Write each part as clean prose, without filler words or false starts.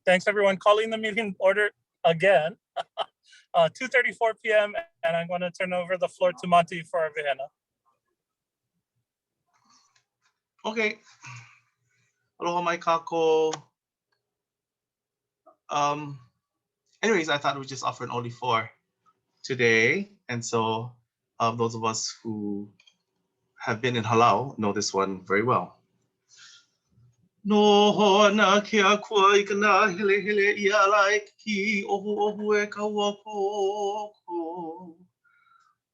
Thanks, everyone. Calling the meeting order again. 2:34 p.m. and I'm going to turn over the floor to Monty for our vihena. Okay. Aloha mai kako. Anyways, I thought we just offered only 4 today. And so those of us who have been in halau know this one very well. No hona kia kua I kana hele hele ia lai ki ohu ohu e kaua koko.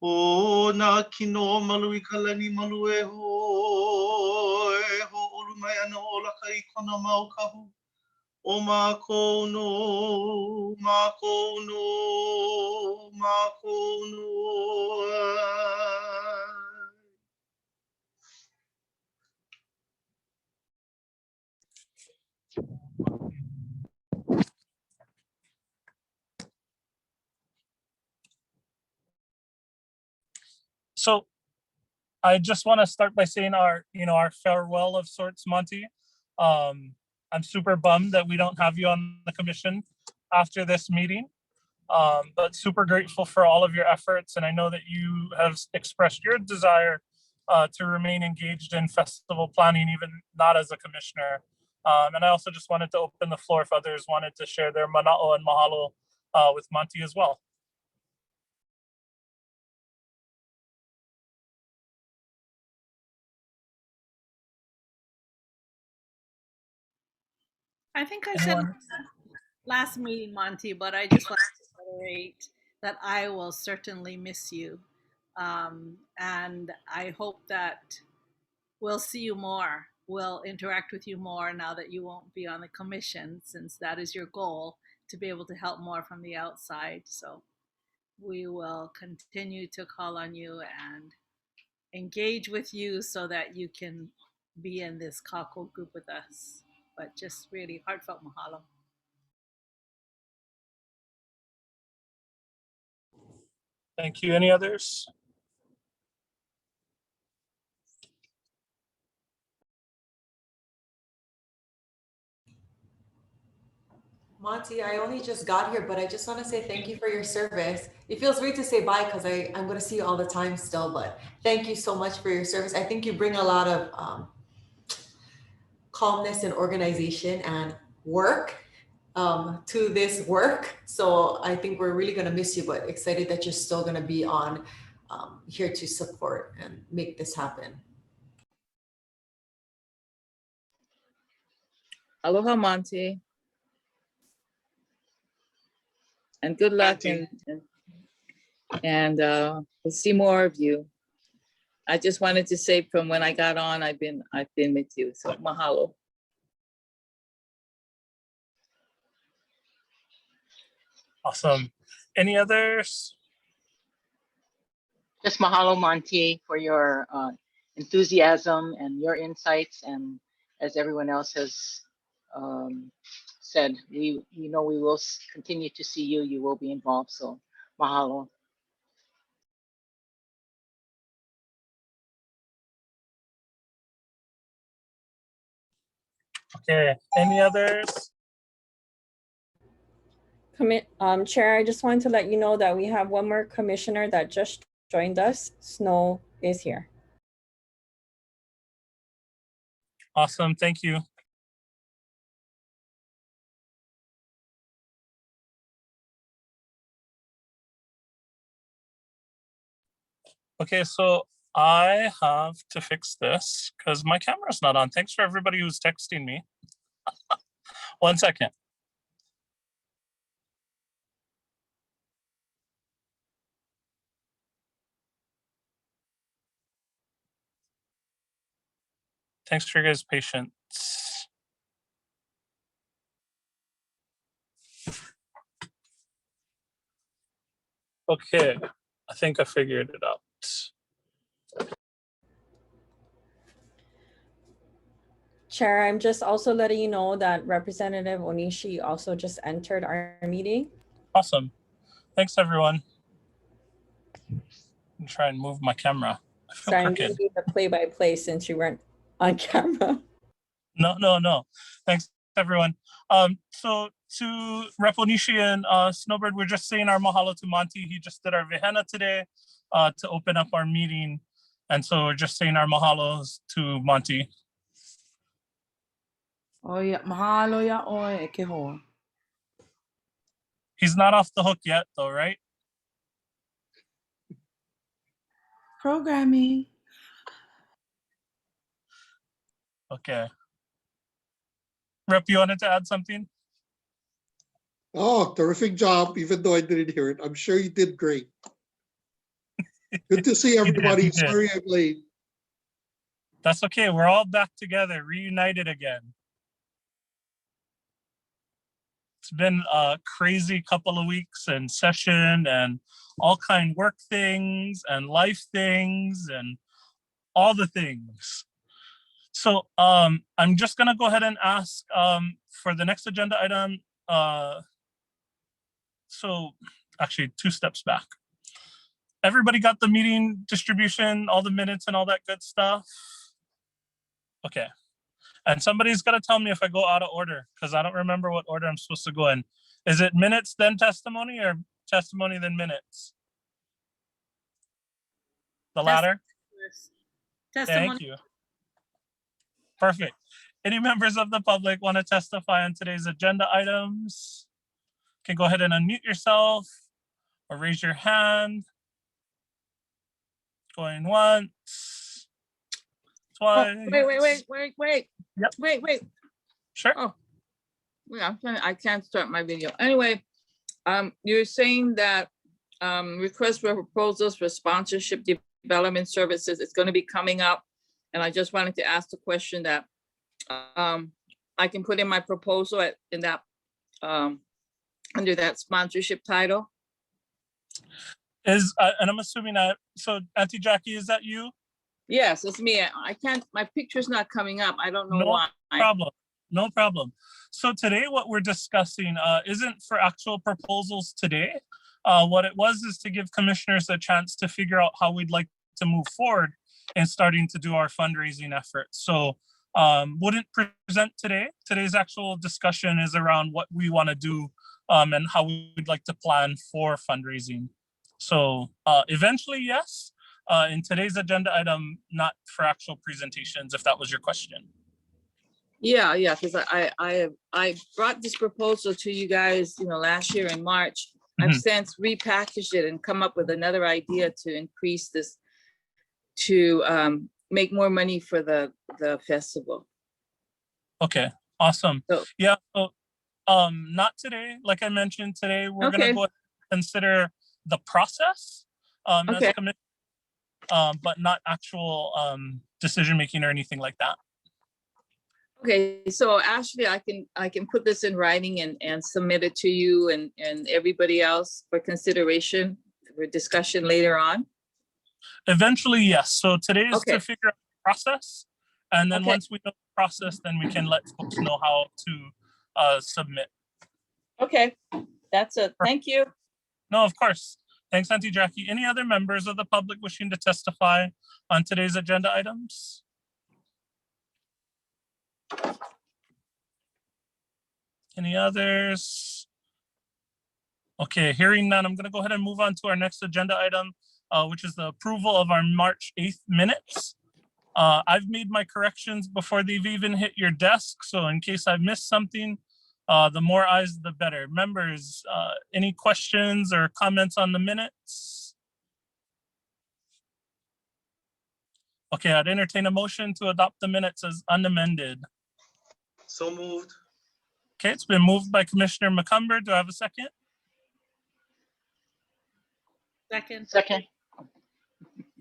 O na kino malu I ka lani malu e ho olu mai ana o laka I kona mau kahu. O mākou no, mākou no, mākou no. So I just want to start by saying our farewell of sorts, Monty. I'm super bummed that we don't have you on the commission after this meeting, but super grateful for all of your efforts. And I know that you have expressed your desire to remain engaged in festival planning, even not as a commissioner. And I also just wanted to open the floor if others wanted to share their mana'o and mahalo with Monty as well. I think I said last meeting, Monty, but I just want to reiterate that I will certainly miss you. And I hope that we'll see you more. We'll interact with you more now that you won't be on the commission, since that is your goal, to be able to help more from the outside. So we will continue to call on you and engage with you so that you can be in this kako group with us. But just really heartfelt mahalo. Thank you. Any others? Monty, I only just got here, but I just want to say thank you for your service. It feels weird to say bye because I'm going to see you all the time still, but thank you so much for your service. I think you bring a lot of calmness and organization and work to this work. So I think we're really going to miss you, but excited that you're still going to be on here to support and make this happen. Aloha, Monty. And good luck, and we'll see more of you. I just wanted to say from when I got on, I've been with you, so mahalo. Awesome. Any others? Just mahalo, Monty, for your enthusiasm and your insights, and as everyone else has said, we know we will continue to see you. You will be involved, so mahalo. Okay, any others? Chair, I just wanted to let you know that we have one more commissioner that just joined us. Snow is here. Awesome, thank you. Okay, so I have to fix this because my camera's not on. Thanks for everybody who's texting me. 1 second. Thanks for your guys' patience. Okay, I think I figured it out. Chair, I'm just also letting you know that Representative Onishi also just entered our meeting. Awesome. Thanks, everyone. I'm trying to move my camera. I feel Sorry, I'm crooked. giving you the play-by-play since you weren't on camera. No. Thanks, everyone. So to Rep Onishi and Snowbird, we're just saying our mahalo to Monty. He just did our vihena today to open up our meeting. And so we're just saying our mahalos to Monty. Oh yeah, mahalo ya oe ke hoa. He's not off the hook yet though, right? Programming. Okay. Rep, you wanted to add something? Oh, terrific job, even though I didn't hear it. I'm sure you did great. Good to see everybody. You did. Sorry I'm late. That's okay. We're all back together, reunited again. It's been a crazy couple of weeks and session and all kind work things and life things and all the things. So I'm just gonna go ahead and ask for the next agenda item. So actually 2 steps back. Everybody got the meeting distribution, all the minutes and all that good stuff? Okay. And somebody's got to tell me if I go out of order because I don't remember what order I'm supposed to go in. Is it minutes then testimony or testimony then minutes? The latter? Testimony. Thank you. Perfect. Any members of the public want to testify on today's agenda items? Can go ahead and unmute yourself or raise your hand. Going once, twice. Wait. Yep. Wait. Sure. Oh, yeah, I can't start my video. Anyway, you're saying that request for proposals for sponsorship development services is going to be coming up. And I just wanted to ask the question that I can put in my proposal in that under that sponsorship title. And I'm assuming that, so Auntie Jackie, is that you? Yes, it's me. I can't, my picture's not coming up. I don't know No why. No problem. So today what we're discussing isn't for actual proposals today. What it was is to give commissioners a chance to figure out how we'd like to move forward in starting to do our fundraising efforts. So wouldn't present today. Today's actual discussion is around what we want to do and how we'd like to plan for fundraising. So eventually, yes. In today's agenda item, not for actual presentations, if that was your question. Yeah, because I brought this proposal to you guys, last year in March. I've since repackaged it and come up with another idea to increase this, to make more money for the festival. Okay, awesome. So, yeah, so not today. Like I mentioned today, we're gonna go consider the process as a committee, but not actual decision making or anything like that. Okay, so actually I can put this in writing and submit it to you and everybody else for consideration for discussion later on. Eventually, yes. So today is to figure out the process. And then once we know the process, then we can let folks know how to submit. Okay, that's it. Thank you. No, of course. Thanks, Auntie Jackie. Any other members of the public wishing to testify on today's agenda items? Any others? Okay, hearing none, I'm going to go ahead and move on to our next agenda item, which is the approval of our March 8th minutes. I've made my corrections before they've even hit your desk. So in case I've missed something, the more eyes, the better. Members, any questions or comments on the minutes? Okay, I'd entertain a motion to adopt the minutes as unamended. So moved. Okay, it's been moved by Commissioner McCumber. Do I have a second? Second.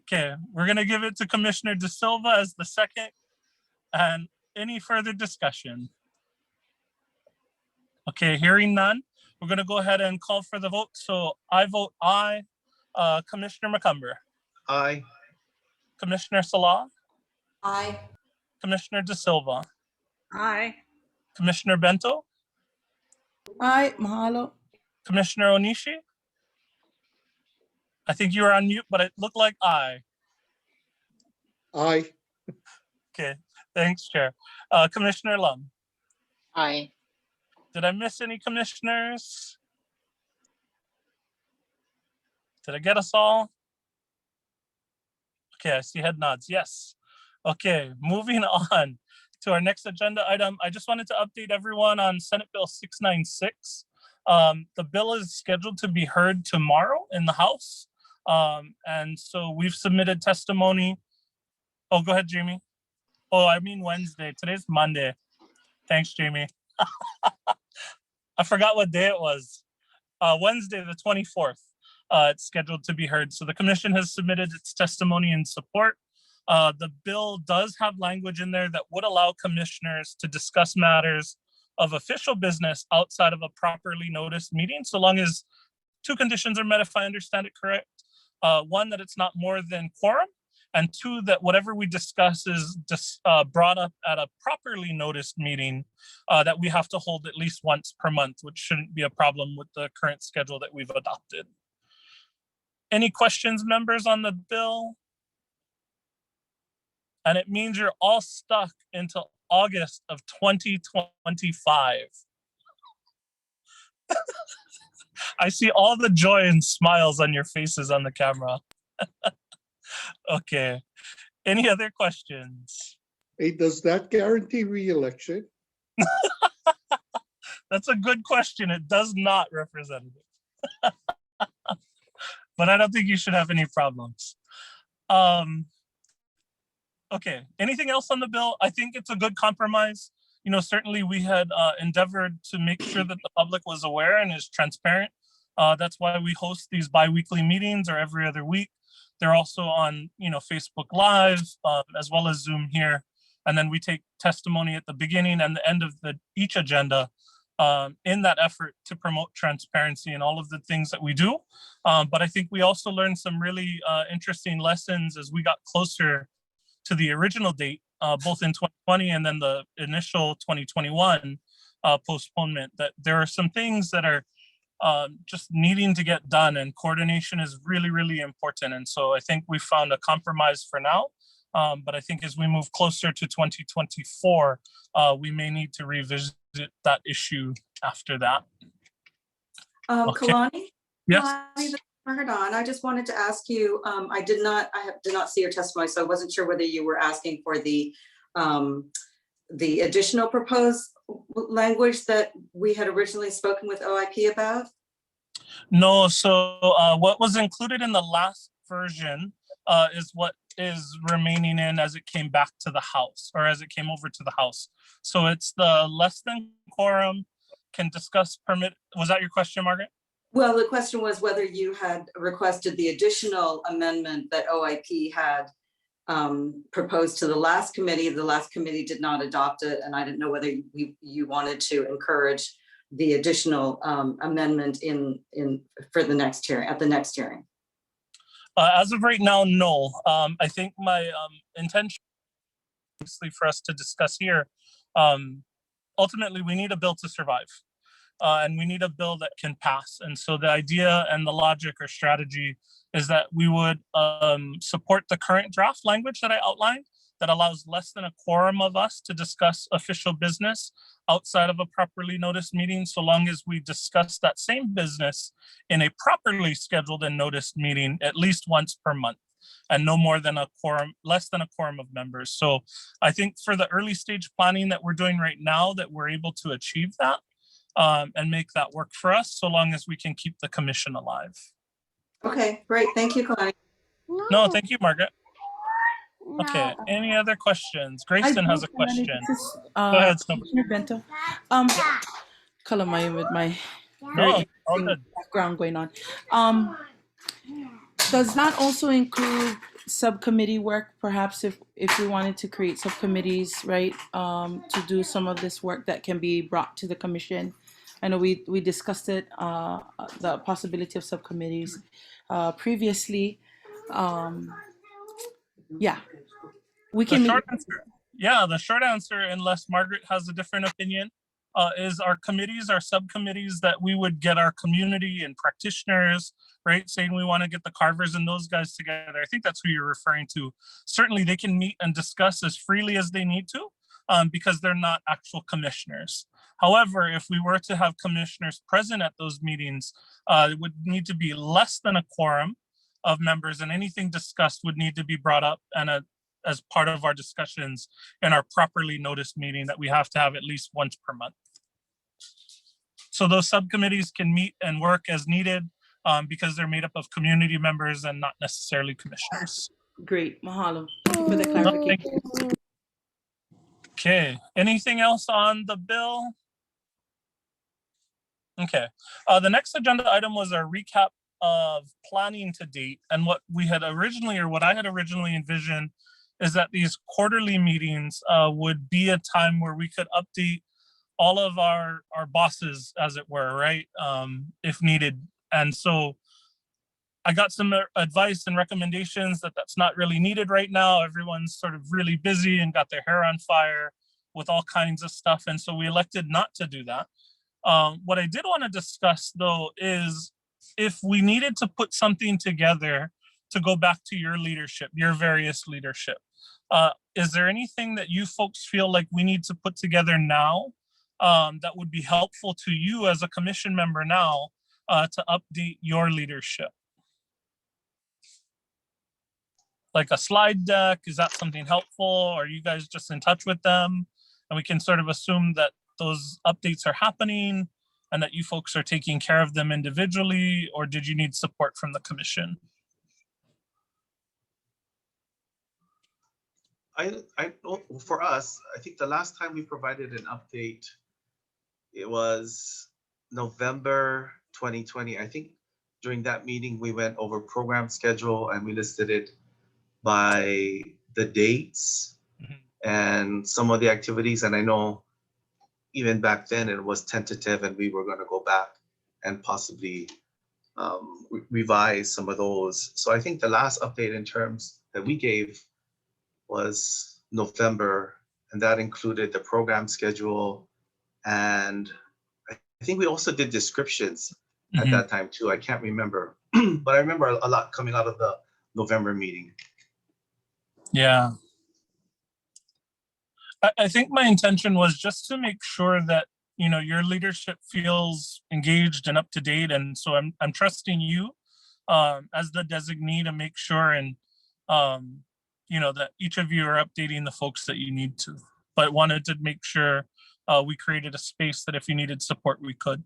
Okay, we're gonna give it to Commissioner De Silva as the second. And any further discussion? Okay, hearing none, we're gonna go ahead and call for the vote. So I vote aye. Commissioner McCumber. Aye. Commissioner Salah. Aye. Commissioner De Silva. Aye. Commissioner Bento. Aye, mahalo. Commissioner Onishi. I think you were on mute, but it looked like aye. Aye. Okay, thanks, Chair. Commissioner Lum. Aye. Did I miss any commissioners? Did I get us all? Okay, I see head nods. Yes. Okay, moving on to our next agenda item. I just wanted to update everyone on Senate Bill 696. The bill is scheduled to be heard tomorrow in the House. And so we've submitted testimony. Oh, go ahead, Jamie. Oh, I mean Wednesday. Today's Monday. Thanks, Jamie. I forgot what day it was. Wednesday, the 24th. It's scheduled to be heard. So the commission has submitted its testimony in support. The bill does have language in there that would allow commissioners to discuss matters of official business outside of a properly noticed meeting, so long as two conditions are met, if I understand it correct. One, that it's not more than quorum, and two, that whatever we discuss is brought up at a properly noticed meeting that we have to hold at least once per month, which shouldn't be a problem with the current schedule that we've adopted. Any questions, members, on the bill? And it means you're all stuck until August of 2025. I see all the joy and smiles on your faces on the camera. Okay. Any other questions? Hey, does that guarantee re-election? That's a good question. It does not, Representative. But I don't think you should have any problems. Okay, anything else on the bill? I think it's a good compromise. You know, certainly we had endeavored to make sure that the public was aware and is transparent. That's why we host these bi-weekly meetings or every other week. They're also on, you know, Facebook Live, as well as Zoom here. And then we take testimony at the beginning and the end of each agenda in that effort to promote transparency and all of the things that we do. But I think we also learned some really interesting lessons as we got closer to the original date, both in 2020 and then the initial 2021 postponement, that there are some things that are just needing to get done, and coordination is really, really important. And so I think we found a compromise for now. But I think as we move closer to 2024, we may need to revisit that issue after that. Okay. Kalani? Yes. Kalani, this is Margaret on. I just wanted to ask you, I did not see your testimony, so I wasn't sure whether you were asking for the additional proposed language that we had originally spoken with OIP about? No, so what was included in the last version is what is remaining in as it came back to the House, or as it came over to the House. So it's the less than quorum can discuss permit. Was that your question, Margaret? Well, the question was whether you had requested the additional amendment that OIP had proposed to the last committee. The last committee did not adopt it, and I didn't know whether you wanted to encourage the additional amendment for the next hearing, at the next hearing. As of right now, no. I think my intention for us to discuss here, ultimately we need a bill to survive. And we need a bill that can pass. And so the idea and the logic or strategy is that we would support the current draft language that I outlined that allows less than a quorum of us to discuss official business outside of a properly noticed meeting, so long as we discuss that same business in a properly scheduled and noticed meeting at least once per month, and no more than a quorum, less than a quorum of members. So I think for the early stage planning that we're doing right now, that we're able to achieve that and make that work for us, so long as we can keep the commission alive. Okay, great. Thank you, Connie. No, thank you, Margaret. Okay, any other questions? Grayson has a question. Go ahead, Commissioner Bento. Kalamai with my No, all good. background going on. Does that also include subcommittee work? Perhaps if we wanted to create subcommittees, right, to do some of this work that can be brought to the commission. I know we discussed it, the possibility of subcommittees previously. Yeah, we can. The short answer, unless Margaret has a different opinion, is our committees, our subcommittees, that we would get our community and practitioners, right, saying we want to get the carvers and those guys together. I think that's who you're referring to. Certainly they can meet and discuss as freely as they need to, because they're not actual commissioners. However, if we were to have commissioners present at those meetings, it would need to be less than a quorum of members, and anything discussed would need to be brought up and as part of our discussions in our properly noticed meeting that we have to have at least once per month. So those subcommittees can meet and work as needed because they're made up of community members and not necessarily commissioners. Great, mahalo. Thank you for the No, clarification. thank you. Okay, anything else on the bill? Okay, the next agenda item was our recap of planning to date, and what we had originally, or what I had originally envisioned, is that these quarterly meetings would be a time where we could update all of our bosses, as it were, right? If needed. And so I got some advice and recommendations that that's not really needed right now. Everyone's sort of really busy and got their hair on fire with all kinds of stuff. And so we elected not to do that. What I did want to discuss, though, is if we needed to put something together to go back to your leadership, your various leadership, is there anything that you folks feel like we need to put together now that would be helpful to you as a commission member now to update your leadership? Like a slide deck, is that something helpful? Are you guys just in touch with them? And we can sort of assume that those updates are happening and that you folks are taking care of them individually, or did you need support from the commission? For us, I think the last time we provided an update, it was November 2020. I think during that meeting, we went over program schedule and we listed it by the dates and some of the activities. And I know even back then it was tentative and we were going to go back and possibly revise some of those. So I think the last update in terms that we gave was November, and that included the program schedule. And I think we also did descriptions at that time too. I can't remember, but I remember a lot coming out of the November meeting. Yeah. I think my intention was just to make sure that, you know, your leadership feels engaged and up to date. And so I'm trusting you as the designee to make sure and, you know, that each of you are updating the folks that you need to, but wanted to make sure we created a space that if you needed support, we could.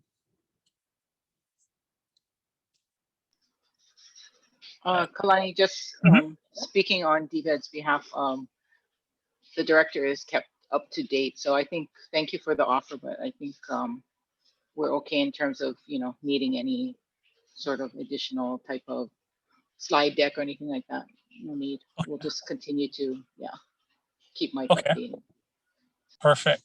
Kalani, just speaking on DVED's behalf, the director is kept up to date. So I think, thank you for the offer, but I think we're okay in terms of, you know, needing any sort of additional type of slide deck or anything like that. No need. Okay. We'll just continue to, keep Mike Okay. updated. Perfect.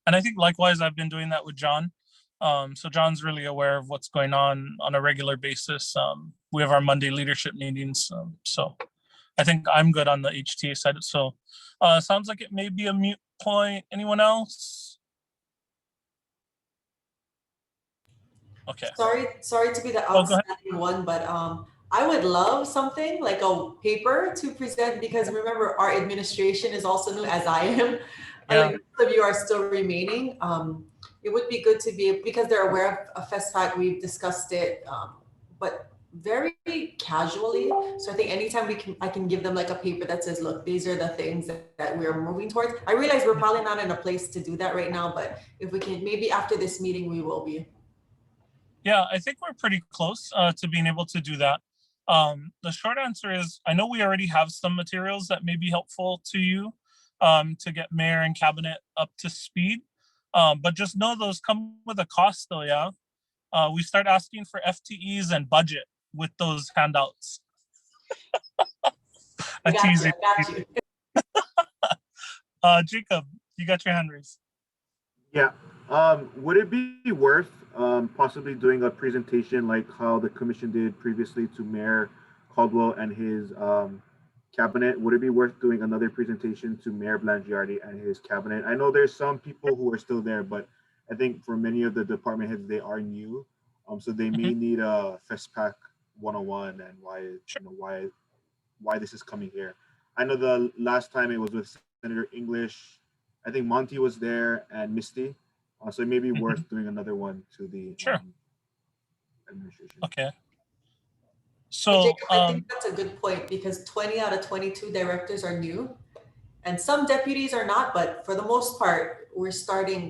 And I think likewise, I've been doing that with John. So John's really aware of what's going on a regular basis. We have our Monday leadership meetings. So I think I'm good on the HTA side. So sounds like it may be a mute point. Anyone else? Okay. Sorry to be the outstanding one, but I would love something like a paper to present, because remember, our administration is also new, as I am. Yeah. Like most of you are still remaining. It would be good to be, because they're aware of FestPAC, we've discussed it, but very casually. So I think anytime I can give them like a paper that says, look, these are the things that we're moving towards. I realize we're probably not in a place to do that right now, but if we can, maybe after this meeting, we will be. Yeah, I think we're pretty close to being able to do that. The short answer is, I know we already have some materials that may be helpful to you to get mayor and cabinet up to speed. But just know those come with a cost though, yeah? We start asking for FTEs and budget with those handouts. I got you. Jacob, you got your hand raised. Yeah. Would it be worth possibly doing a presentation like how the commission did previously to Mayor Caldwell and his cabinet? Would it be worth doing another presentation to Mayor Blangiardi and his cabinet? I know there's some people who are still there, but I think for many of the department heads, they are new. So they may need a FestPAC 101 and why, you know, why this is coming here. I know the last time it was with Senator English. I think Monty was there and Misty. So it may be worth doing another one to the Sure. administration. Okay. Hey, So, Jacob, I think that's a good point because 20 out of 22 directors are new and some deputies are not, but for the most part, we're starting,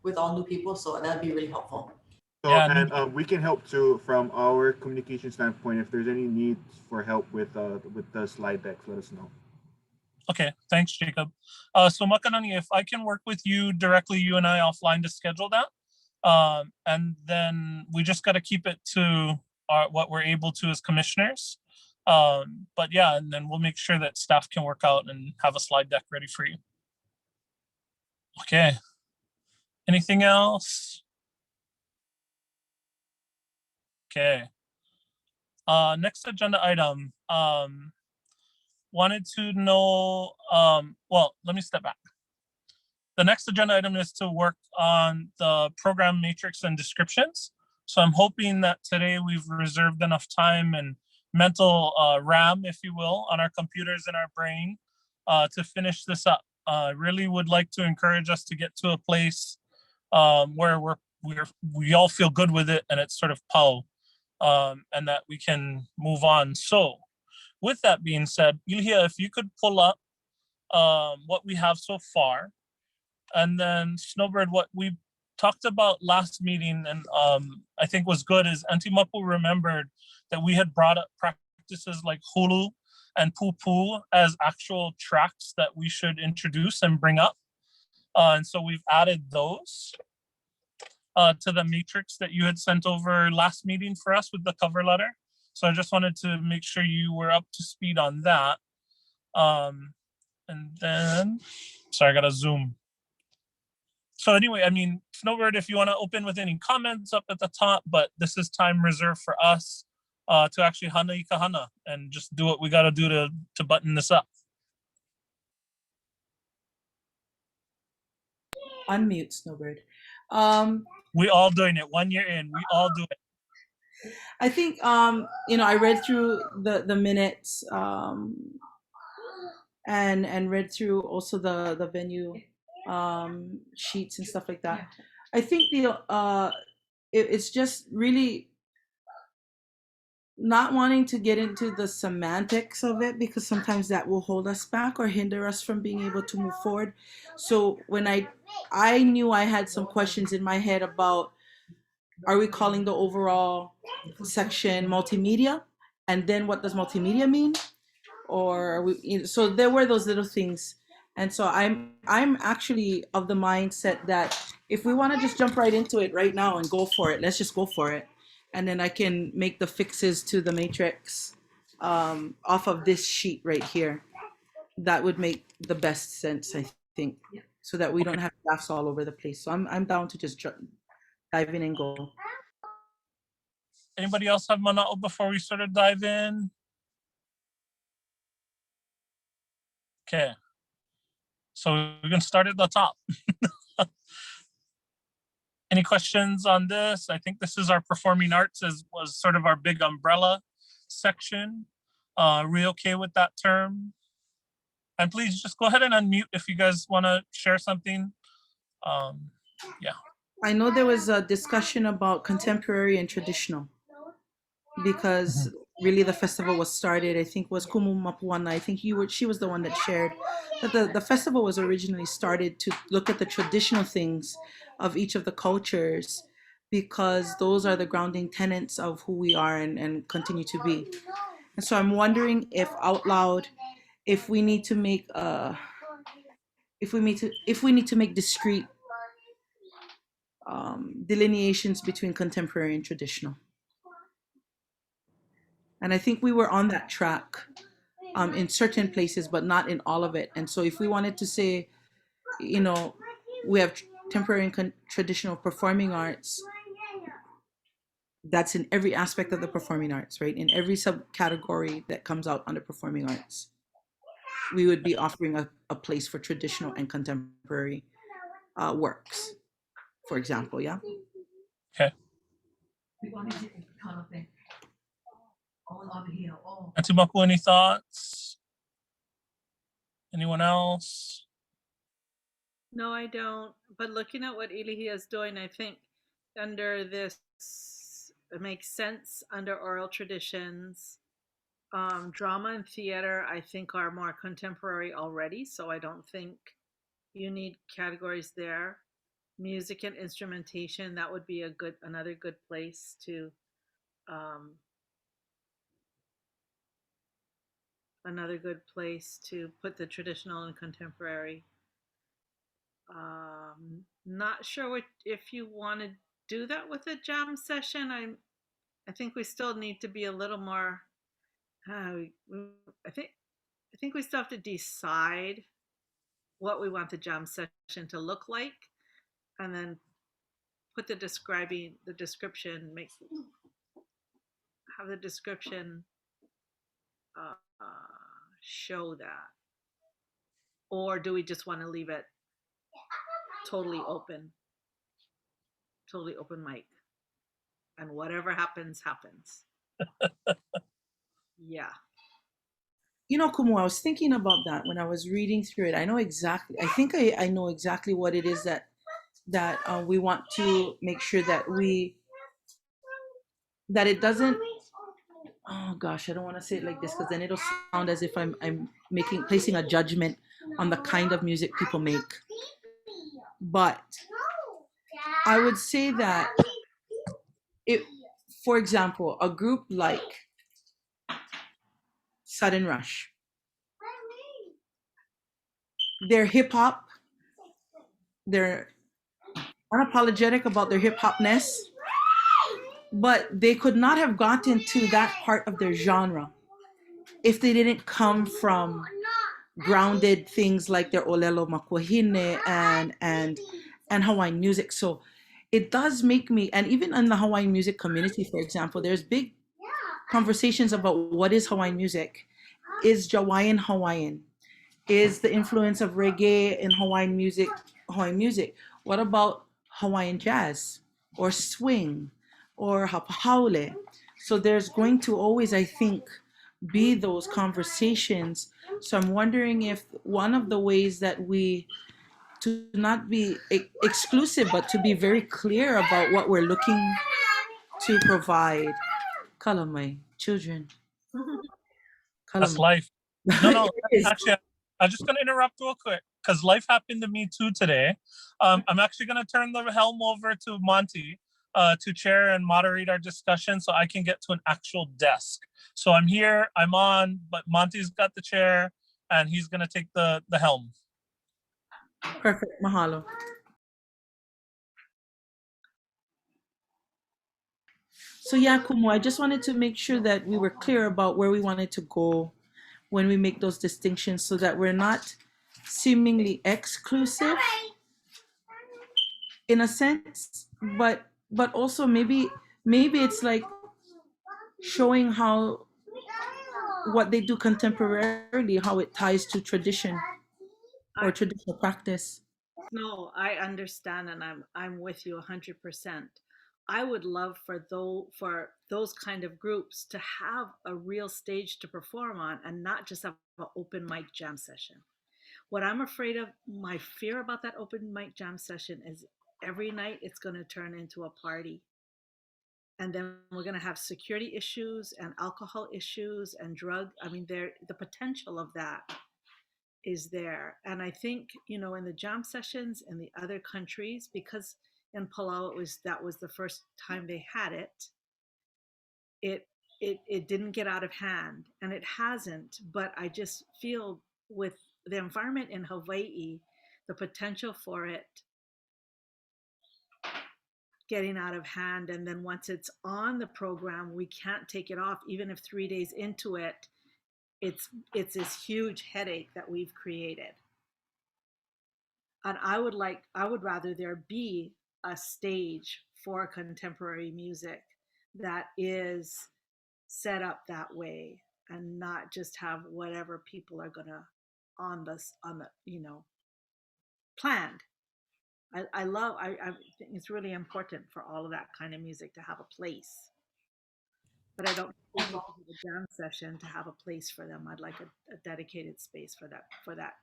with all new people. So that'd be really helpful. So, yeah, and we can help too from our communication standpoint. If there's any need for help with the slide decks, let us know. okay, thanks, Jacob. So Makanani, if I can work with you directly, you and I offline to schedule that. And then we just got to keep it to what we're able to as commissioners. But yeah, and then we'll make sure that staff can work out and have a slide deck ready for you. Okay. Anything else? Okay. Next agenda item. Wanted to know, well, let me step back. The next agenda item is to work on the program matrix and descriptions. So I'm hoping that today we've reserved enough time and mental RAM, if you will, on our computers and our brain to finish this up. Really would like to encourage us to get to a place where we all feel good with it and it's sort of POW and that we can move on. So with that being said, Ilya, if you could pull up what we have so far, and then Snowbird, what we talked about last meeting and I think was good is Antimapu remembered that we had brought up practices like hulu and poo as actual tracks that we should introduce and bring up. And so we've added those to the matrix that you had sent over last meeting for us with the cover letter. So I just wanted to make sure you were up to speed on that. And then, sorry, I gotta zoom. So anyway, I mean, Snowbird, if you want to open with any comments up at the top, but this is time reserved for us to actually hana ika hana and just do what we got to do to button this up. Unmute, Snowbird. We all doing it 1 year in. We all do it. I think I read through the minutes and read through also the venue sheets and stuff like that. I think it's just really not wanting to get into the semantics of it because sometimes that will hold us back or hinder us from being able to move forward. So when I knew I had some questions in my head about, are we calling the overall section multimedia? And then what does multimedia mean? Or are we, so there were those little things. And so I'm actually of the mindset that if we want to just jump right into it right now and go for it, let's just go for it. And then I can make the fixes to the matrix off of this sheet right here. That would make the best sense, I think, so that we don't have drafts all over the place. So I'm down to just dive in and go. Anybody else have mana'o before we sort of dive in? Okay. So we're going to start at the top. Any questions on this? I think this is our performing arts was sort of our big umbrella section. We okay with that term? And please just go ahead and unmute if you guys want to share something. Yeah. I know there was a discussion about contemporary and traditional because really the festival was started, I think was Kumu Mapuana. I think she was the one that shared that the festival was originally started to look at the traditional things of each of the cultures because those are the grounding tenets of who we are and continue to be. And so I'm wondering if out loud, if we need to make discrete delineations between contemporary and traditional. And I think we were on that track in certain places, but not in all of it. And so if we wanted to say, we have temporary and traditional performing arts, that's in every aspect of the performing arts, right? In every subcategory that comes out under performing arts, we would be offering a place for traditional and contemporary works, for example, yeah? Okay. Atimaku, any thoughts? Anyone else? No, I don't. But looking at what Ilihi is doing, I think under this, it makes sense under oral traditions. Drama and theater, I think, are more contemporary already, so I don't think you need categories there. Music and instrumentation, that would be another good place to um, put the traditional and contemporary. Not sure if you want to do that with a jam session. I think we still need to be a little more. I think we still have to decide what we want the jam session to look like, and then put the description, have the description uh, show that, or do we just want to leave it totally open, mic, and whatever happens happens? Yeah. You know, Kumu, I was thinking about that when I was reading through it. I know exactly. I think I know exactly what it is that we want to make sure that it doesn't. Oh gosh, I don't want to say it like this because then it'll sound as if I'm placing a judgment on the kind of music people make. But I would say that it, for example, a group like Sudden Rush, they're hip hop, they're unapologetic about their hip hopness, but they could not have gotten to that part of their genre if they didn't come from grounded things like their Olelo Makuahine and Hawaiian music. So it does make me, and even in the Hawaiian music community, for example, there's big conversations about what is Hawaiian music. Is Jawaiian Hawaiian? Is the influence of reggae in Hawaiian music Hawaiian music? What about Hawaiian jazz or swing or hapahaole? So there's going to always, I think, be those conversations. So I'm wondering if one of the ways that we to not be exclusive, but to be very clear about what we're looking to provide. Kalamai, children. That's Kalamai. life. No, no. It is. Actually, I'm just gonna interrupt real quick because life happened to me too today. I'm actually gonna turn the helm over to Monty to chair and moderate our discussion, so I can get to an actual desk. So I'm here, I'm on, but Monty's got the chair, and he's gonna take the helm. Perfect. Mahalo. So yeah, Kumu, I just wanted to make sure that we were clear about where we wanted to go when we make those distinctions so that we're not seemingly exclusive in a sense, but also maybe it's like showing how what they do contemporarily, how it ties to tradition or traditional practice. No, I understand, and I'm with you 100%. I would love for those kind of groups to have a real stage to perform on, and not just have an open mic jam session. What I'm afraid of, my fear about that open mic jam session, is every night it's going to turn into a party, and then we're going to have security issues and alcohol issues and drug. I mean, the potential of that is there. And I think, in the jam sessions in the other countries, because in Palau that was the first time they had it, it didn't get out of hand, and it hasn't. But I just feel with the environment in Hawaii, the potential for it getting out of hand, and then once it's on the program, we can't take it off, even if 3 days into it, it's this huge headache that we've created. And I would rather there be a stage for contemporary music that is set up that way, and not just have whatever people are gonna on the planned. I think it's really important for all of that kind of music to have a place. but I don't think because of the jam session to have a place for them. I'd like a dedicated space for that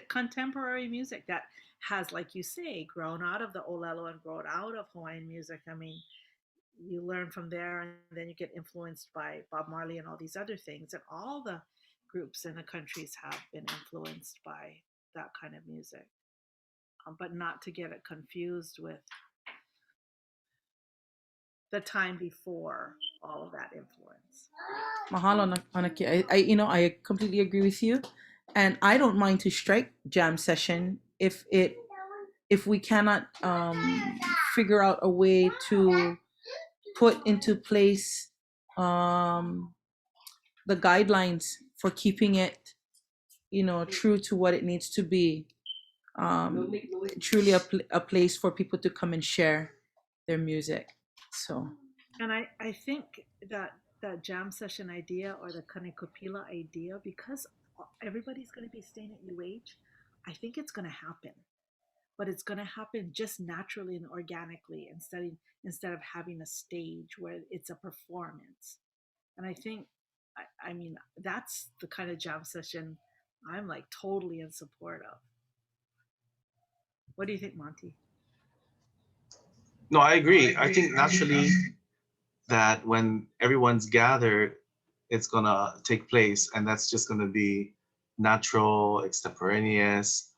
contemporary music that has, like you say, grown out of the Olelo and grown out of Hawaiian music. I mean, you learn from there, and then you get influenced by Bob Marley and all these other things. And all the groups in the countries have been influenced by that kind of music, but not to get it confused with the time before all of that influence. Mahalo, Anaki. I completely agree with you, and I don't mind to strike jam session if we cannot figure out a way to put into place the guidelines for keeping it, true to what it needs to be. Truly a place for people to come and share their music. So And I think that jam session idea or the Kanekopila idea, because everybody's going to be staying at UH, I think it's going to happen. But it's going to happen just naturally and organically instead of having a stage where it's a performance. And I think, I mean, that's the kind of jam session I'm like totally in support of. What do you think, Monty? No, I agree. I think naturally that when everyone's gathered, it's gonna take place, and that's just gonna be natural, extemporaneous.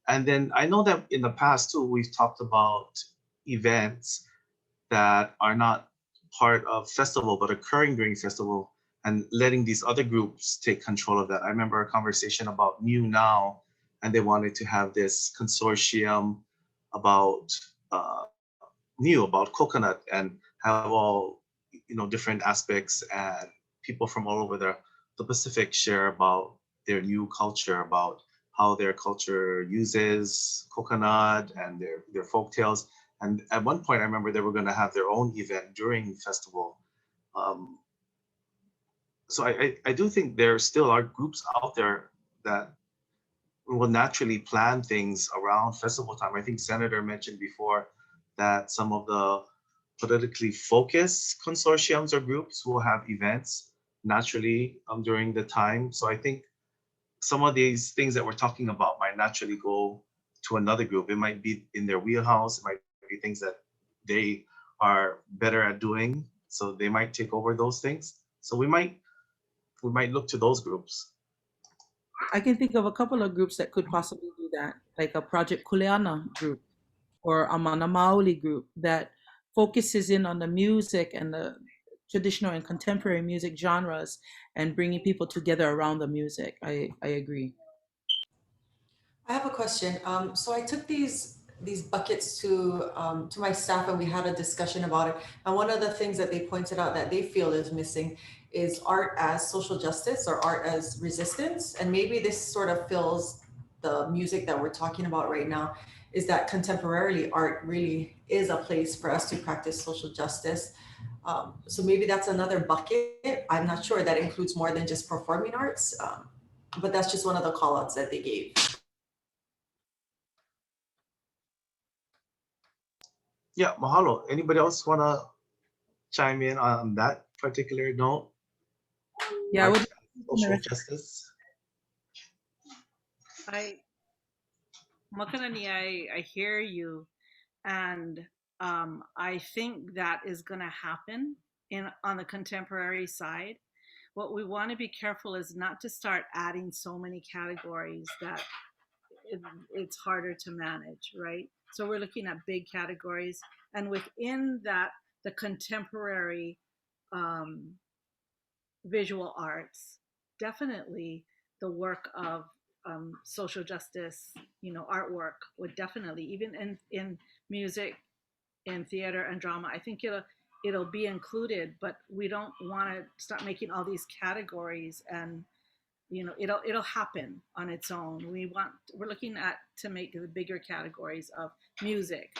And then I know that in the past too, we've talked about events that are not part of festival but occurring during festival, and letting these other groups take control of that. I remember a conversation about New Now, and they wanted to have this consortium about new about coconut and have all different aspects, and people from all over the Pacific share about their new culture, about how their culture uses coconut and their folk tales. And at one point, I remember they were going to have their own event during festival. Um, so I do think there still are groups out there that will naturally plan things around festival time. I think Senator mentioned before that some of the politically focused consortiums or groups will have events naturally during the time. So I think some of these things that we're talking about might naturally go to another group. It might be in their wheelhouse. It might be things that they are better at doing. So they might take over those things. So we might look to those groups. I can think of a couple of groups that could possibly do that, like a Project Kuleana group or a Mana Maoli group that focuses in on the music and the traditional and contemporary music genres and bringing people together around the music. I agree. I have a question. So I took these buckets to my staff, and we had a discussion about it. And one of the things that they pointed out that they feel is missing is art as social justice or art as resistance. And maybe this sort of fills the music that we're talking about right now, is that contemporarily art really is a place for us to practice social justice. So maybe that's another bucket. I'm not sure that includes more than just performing arts, but that's just one of the call outs that they gave. Yeah, mahalo. Anybody else want to chime in on that particular note? Yeah, I would. Social justice. Makanani, I hear you, and I think that is going to happen on the contemporary side. What we want to be careful is not to start adding so many categories that it's harder to manage, right? So we're looking at big categories, and within that, the contemporary visual arts, definitely the work of social justice, artwork would definitely, even in music, in theater and drama, I think it'll be included, but we don't want to start making all these categories, and it'll happen on its own. We're looking at to make the bigger categories of music,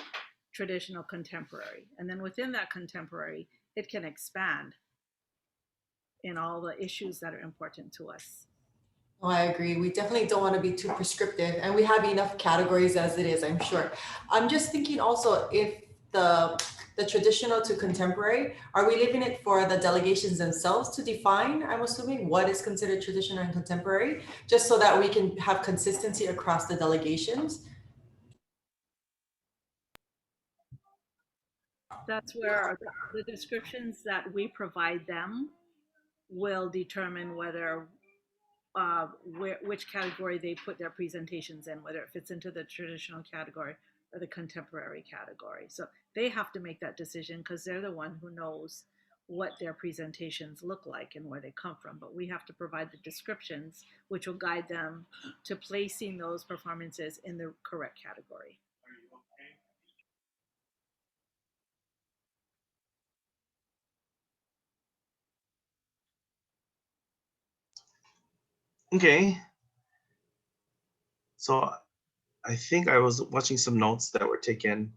traditional, contemporary, and then within that contemporary, it can expand in all the issues that are important to us. Oh, I agree. We definitely don't want to be too prescriptive, and we have enough categories as it is, I'm sure. I'm just thinking also, if the traditional to contemporary, are we leaving it for the delegations themselves to define, I'm assuming, what is considered traditional and contemporary, just so that we can have consistency across the delegations? That's where the descriptions that we provide them will determine whether which category they put their presentations in, whether it fits into the traditional category or the contemporary category. So they have to make that decision because they're the one who knows what their presentations look like and where they come from. But we have to provide the descriptions, which will guide them to placing those performances in the correct category. Okay. So I think I was watching some notes that were taken.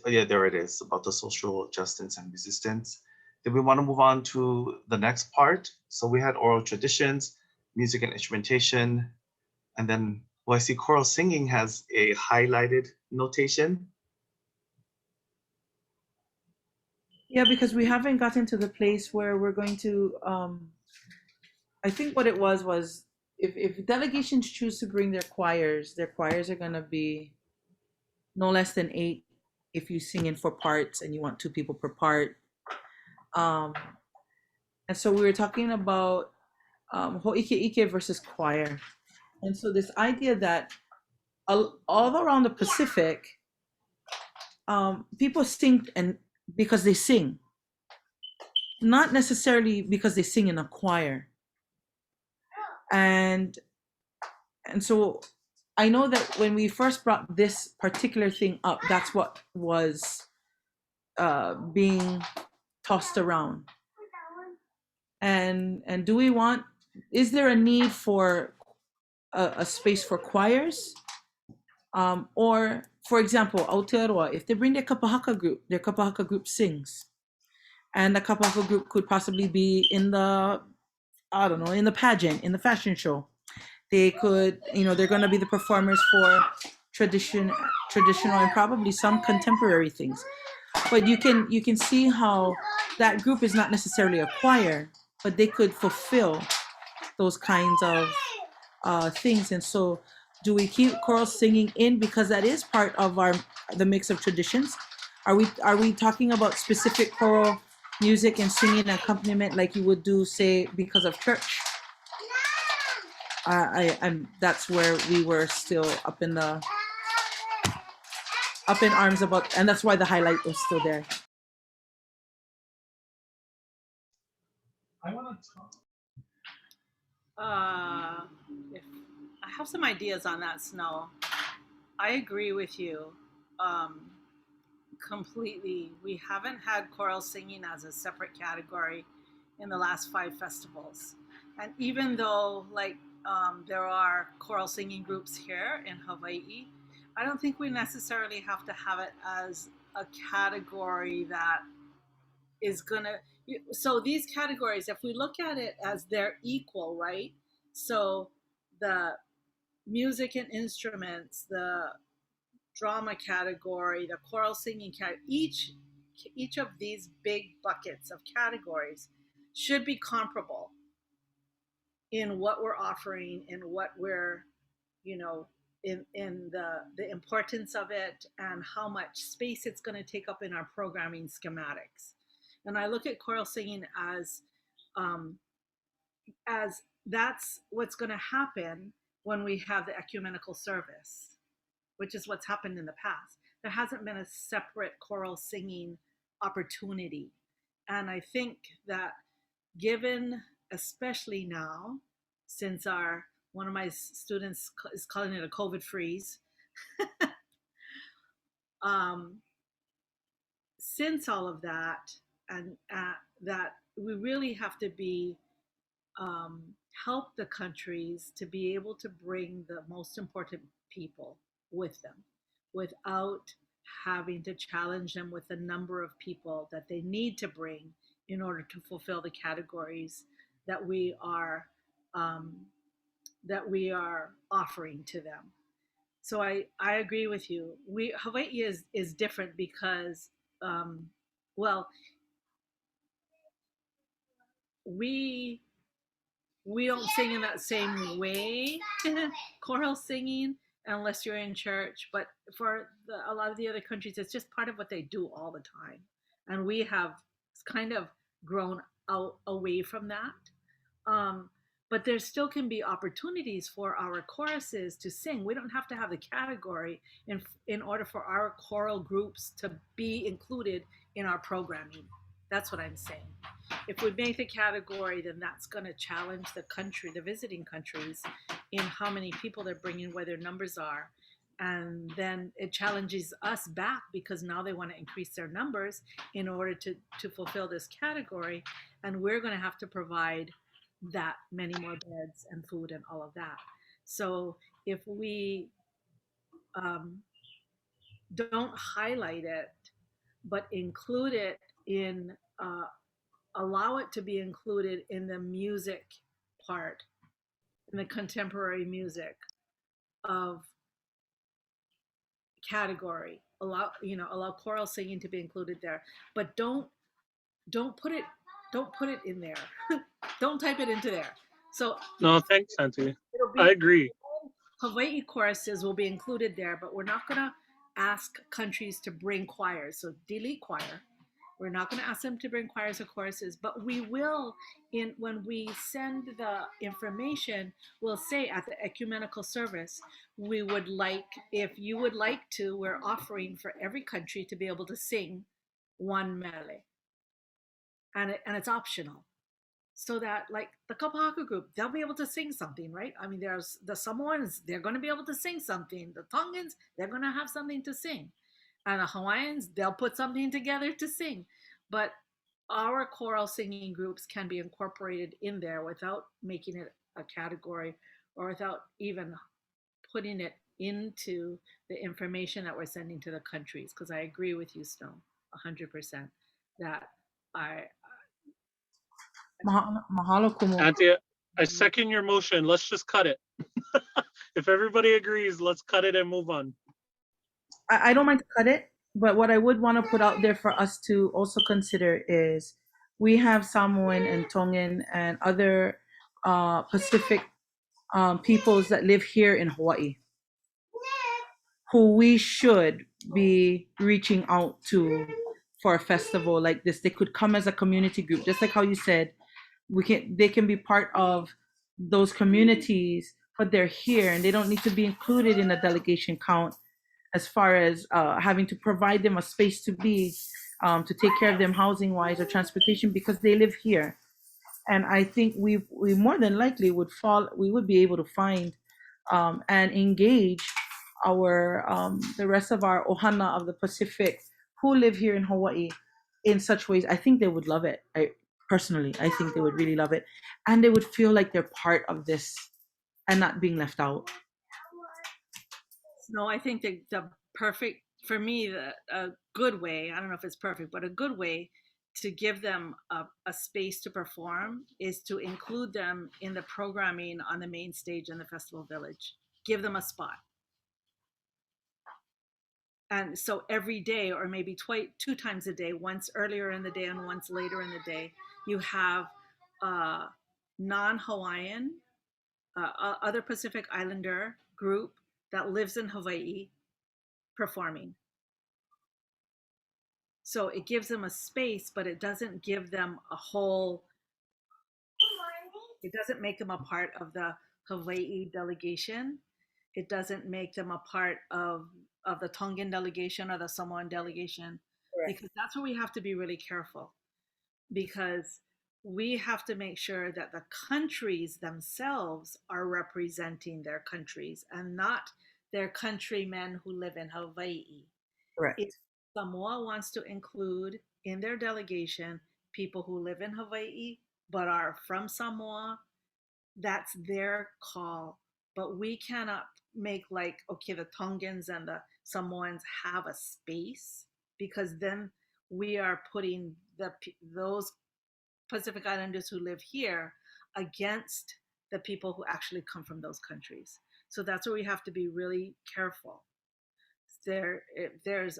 Yeah, there it is, about the social justice and resistance. Then we want to move on to the next part. So we had oral traditions, music and instrumentation, and then, well, I see choral singing has a highlighted notation. Yeah, because we haven't gotten to the place where we're going to, I think what it was if delegations choose to bring their choirs are going to be no less than 8 if you sing in 4 parts and you want 2 people per part. And so we were talking about ho'ike ike versus choir. And so this idea that all around the Pacific, people sing and because they sing, not necessarily because they sing in a choir. And so I know that when we first brought this particular thing up, that's what was being tossed around. And do we want? Is there a need for a space for choirs? Or, for example, Aotearoa, if they bring their kapahaka group sings, and the kapahaka group could possibly be in the, I don't know, in the pageant, in the fashion show. They could, they're going to be the performers for traditional and probably some contemporary things. But you can see how that group is not necessarily a choir, but they could fulfill those kinds of things. And so, do we keep choral singing in because that is part of the mix of traditions? Are we talking about specific choral music and singing accompaniment like you would do, say, because of church? I'm that's where we were still up in arms about, and that's why the highlight was still there. I want to talk. If I have some ideas on that, Snow. I agree with you completely. We haven't had choral singing as a separate category in the last 5 festivals. And even though there are choral singing groups here in Hawaii, I don't think we necessarily have to have it as a category that is gonna. So these categories, if we look at it as they're equal, right? So the music and instruments, the drama category, the choral singing category, each of these big buckets of categories should be comparable in what we're offering, in what we're, in the importance of it and how much space it's going to take up in our programming schematics. And I look at choral singing as that's what's going to happen when we have the ecumenical service, which is what's happened in the past. There hasn't been a separate choral singing opportunity. And I think that given, especially now, since one of my students is calling it a COVID freeze, since all of that, and that we really have to be help the countries to be able to bring the most important people with them without having to challenge them with the number of people that they need to bring in order to fulfill the categories that we are offering to them. So I agree with you. Hawaii is different because well, we don't sing in that same way, choral singing, unless you're in church. But for a lot of the other countries, it's just part of what they do all the time, and we have kind of grown out away from that. Um, but there still can be opportunities for our choruses to sing. We don't have to have the category in order for our choral groups to be included in our programming. That's what I'm saying. If we make the category, then that's going to challenge the country, the visiting countries, in how many people they're bringing, where their numbers are. And then it challenges us back because now they want to increase their numbers in order to fulfill this category. And we're going to have to provide that many more beds and food and all of that. So if we don't highlight it, but include it in, allow it to be included in the music part, in the contemporary music of category, allow choral singing to be included there, but don't put it in there. Don't type it into there. So No, thanks, Auntie. it'll I be agree. Hawaii choruses will be included there, but we're not going to ask countries to bring choirs. So delete choir. We're not going to ask them to bring choirs or choruses, but we will, when we send the information, we'll say at the ecumenical service, we would like, if you would like to, we're offering for every country to be able to sing one mele, and it's optional. So that, like the Kapahaka group, they'll be able to sing something, right? I mean, there's the Samoans, they're going to be able to sing something. The Tongans, they're going to have something to sing. And the Hawaiians, they'll put something together to sing. But our choral singing groups can be incorporated in there without making it a category or without even putting it into the information that we're sending to the countries. Because I agree with you, Snow, 100%, that I, Mahalo kumu. Auntie, I second your motion. Let's just cut it. If everybody agrees, let's cut it and move on. I don't mind to cut it, but what I would want to put out there for us to also consider is we have Samoan and Tongan and other Pacific peoples that live here in Hawaii, who we should be reaching out to for a festival like this. They could come as a community group, just like how you said, they can be part of those communities, but they're here and they don't need to be included in a delegation count as far as having to provide them a space to be, to take care of them housing wise or transportation, because they live here. And I think we more than likely we would be able to find and engage our the rest of our ohana of the Pacific who live here in Hawaii in such ways. I think they would love it. Personally, I think they would really love it, and they would feel like they're part of this and not being left out. No, I think the perfect, for me, a good way, I don't know if it's perfect, but a good way to give them a space to perform is to include them in the programming on the main stage in the festival village. Give them a spot. And so every day, or maybe 2 times a day, once earlier in the day and once later in the day, you have a non-Hawaiian, other Pacific Islander group that lives in Hawaii performing. So it gives them a space, but it doesn't give them it doesn't make them a part of the Hawaii delegation. It doesn't make them a part of the Tongan delegation or the Samoan delegation. Correct. Because that's where we have to be really careful, because we have to make sure that the countries themselves are representing their countries and not their countrymen who live in Hawaii. Correct. If Samoa wants to include in their delegation people who live in Hawaii but are from Samoa, that's their call. But we cannot make like, okay, the Tongans and the Samoans have a space, because then we are putting those Pacific Islanders who live here against the people who actually come from those countries. So that's where we have to be really careful. if there's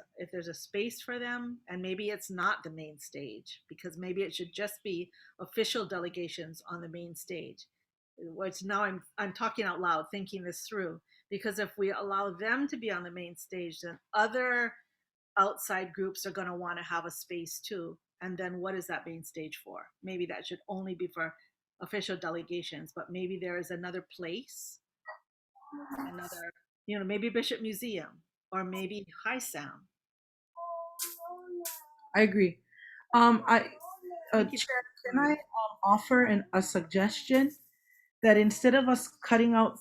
a space for them, and maybe it's not the main stage, because maybe it should just be official delegations on the main stage. Which now I'm talking out loud, thinking this through, because if we allow them to be on the main stage, then other outside groups are going to want to have a space too. And then what is that main stage for? Maybe that should only be for official delegations, but maybe there is another place, another, maybe Bishop Museum, or maybe High Sound. I agree. Thank you. Chair, can I offer a suggestion that instead of us cutting out,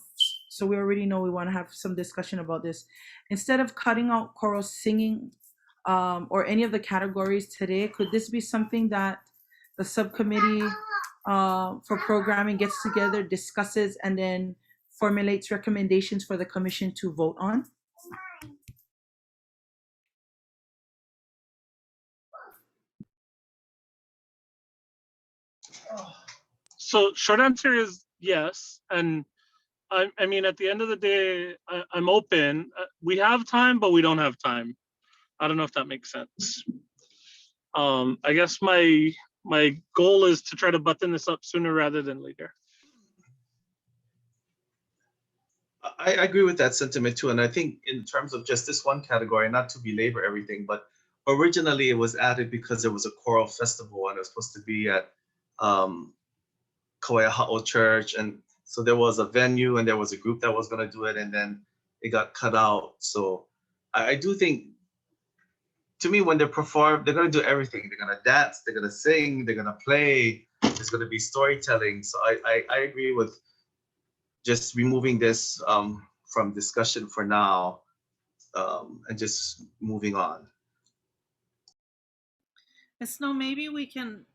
so we already know we want to have some discussion about this, instead of cutting out choral singing or any of the categories today, could this be something that the subcommittee for programming gets together, discusses, and then formulates recommendations for the commission to vote on? So short answer is yes. And I mean, at the end of the day, I'm open. We have time, but we don't have time. I don't know if that makes sense. I guess my goal is to try to button this up sooner rather than later. I agree with that sentiment too. And I think in terms of just this one category, not to belabor everything, but originally it was added because there was a choral festival and it was supposed to be at Kauai Ha'o Church. And so there was a venue and there was a group that was going to do it, and then it got cut out. So I do think, to me, when they perform, they're going to do everything. They're going to dance, they're going to sing, they're going to play, there's going to be storytelling. So I agree with just removing this from discussion for now, and just moving on. And Snow, maybe we can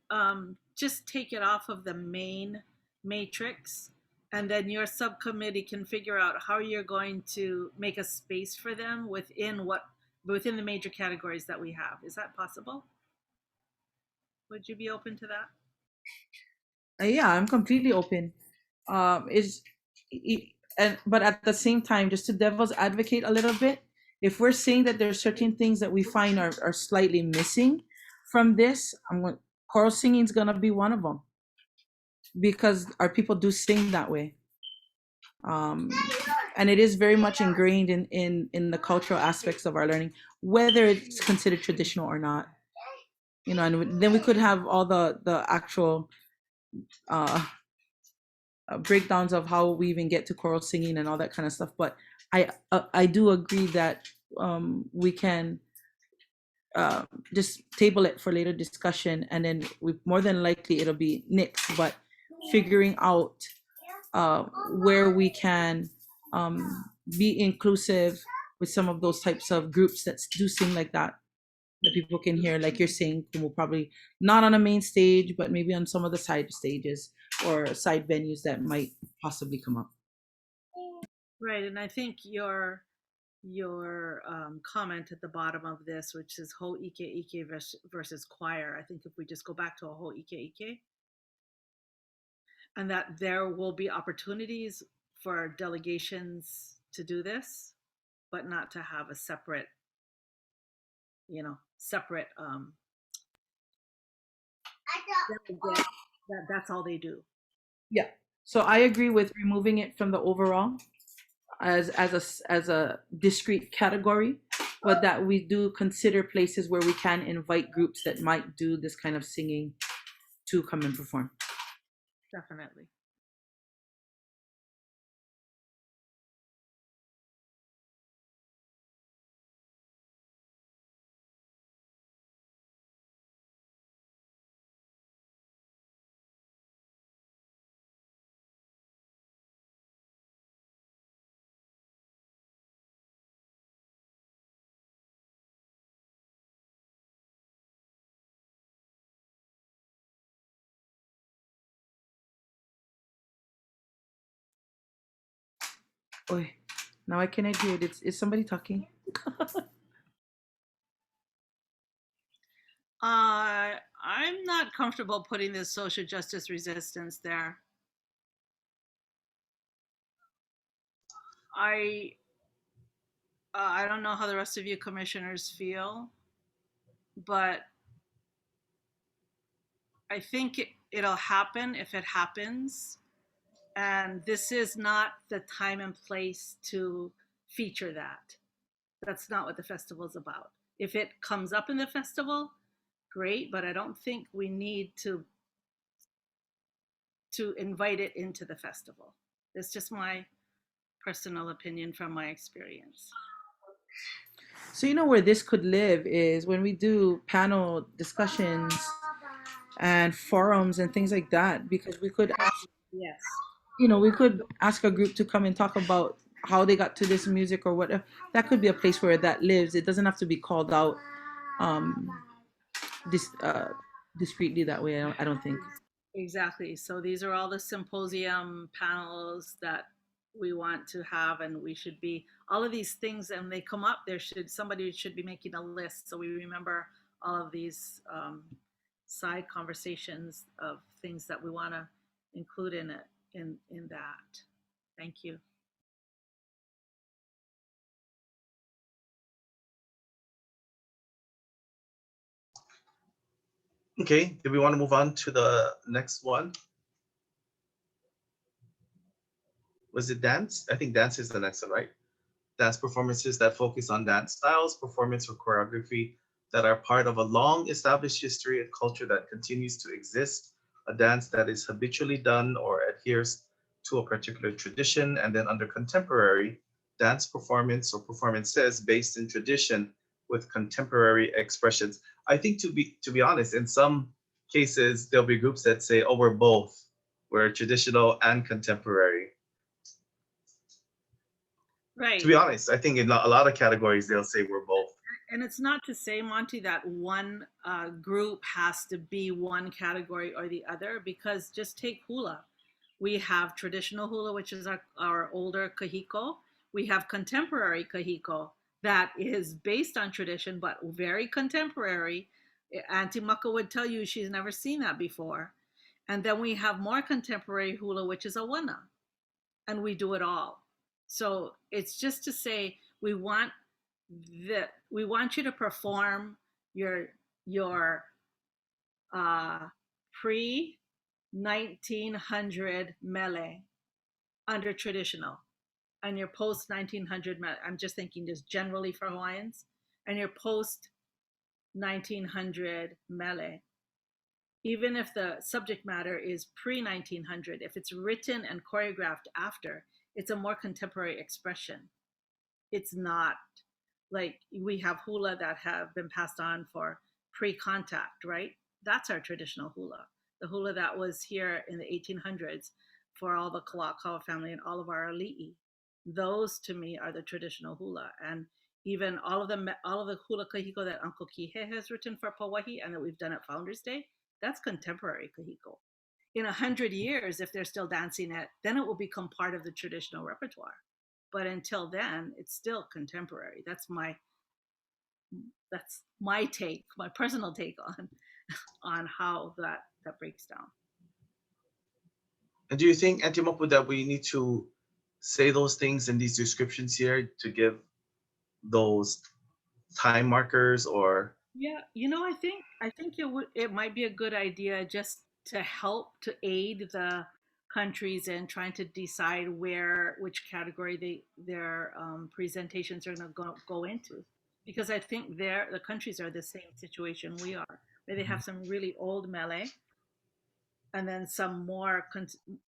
just take it off of the main matrix, and then your subcommittee can figure out how you're going to make a space for them within the major categories that we have. Is that possible? Would you be open to that? Yeah, I'm completely open. But at the same time, just to devil's advocate a little bit, if we're saying that there are certain things that we find are slightly missing from this, choral singing is gonna be one of them, because our people do sing that way, and it is very much ingrained in the cultural aspects of our learning, whether it's considered traditional or not. And then we could have all the actual breakdowns of how we even get to choral singing and all that kind of stuff. But I do agree that we can just table it for later discussion, and then more than likely it'll be nixed, but figuring out where we can be inclusive with some of those types of groups that do sing like that people can hear, like you're saying, Kumu, probably not on a main stage, but maybe on some of the side stages or side venues that might possibly come up. Right, and I think your comment at the bottom of this, which is Ho Ike Ike versus choir, I think if we just go back to a Ho Ike Ike, and that there will be opportunities for delegations to do this, but not to have a separate that's all they do. Yeah. So I agree with removing it from the overall as a discrete category, but that we do consider places where we can invite groups that might do this kind of singing to come and perform. Definitely. Oy, now I cannot hear it. Is somebody talking? I'm not comfortable putting this social justice resistance there. I I don't know how the rest of you commissioners feel, but I think it'll happen if it happens. And this is not the time and place to feature that. That's not what the festival is about. If it comes up in the festival, great, but I don't think we need to invite it into the festival. It's just my personal opinion from my experience. So you know where this could live is when we do panel discussions and forums and things like that, because we could ask, Yes. we could ask a group to come and talk about how they got to this music or whatever. That could be a place where that lives. It doesn't have to be called out this discreetly that way. I don't think. Exactly. So these are all the symposium panels that we want to have, and we should be all of these things. And they come up. Somebody should be making a list so we remember all of these side conversations of things that we want to include in it in that. Thank you. Okay, do we want to move on to the next one? Was it dance? I think dance is the next one, right? Dance performances that focus on dance styles, performance, or choreography that are part of a long established history and culture that continues to exist, a dance that is habitually done or adheres to a particular tradition, and then under contemporary, dance performance or performances based in tradition with contemporary expressions. I think to be honest, in some cases there'll be groups that say, oh, we're both. We're traditional and contemporary. Right. To be honest, I think in a lot of categories they'll say we're both. And it's not to say, Monty, that one group has to be one category or the other, because just take hula. We have traditional hula, which is our older kahiko. We have contemporary kahiko that is based on tradition, but very contemporary. Auntie Maka would tell you she's never seen that before. And then we have more contemporary hula, which is awana. And we do it all. So it's just to say we want you to perform your pre 1900 mele under traditional, and your post 1900 mele. I'm just thinking just generally for Hawaiians, and your post 1900 mele. Even if the subject matter is pre 1900, if it's written and choreographed after, it's a more contemporary expression. It's not like we have hula that have been passed on for pre-contact, right? That's our traditional hula. The hula that was here in the 1800s for all the Kalakaua family and all of our ali'i. Those to me are the traditional hula. And even all of the hula kahiko that Uncle Kihe has written for Pauahi and that we've done at Founders Day, that's contemporary kahiko. In 100 years, if they're still dancing it, then it will become part of the traditional repertoire. But until then, it's still contemporary. That's my take, my personal take on how that breaks down. And do you think, Auntie Mopu, that we need to say those things in these descriptions here to give those time markers, or? Yeah, I think it might be a good idea just to help to aid the countries in trying to decide which category their presentations are going to go into, because I think the countries are the same situation we are, where they have some really old mele and then some more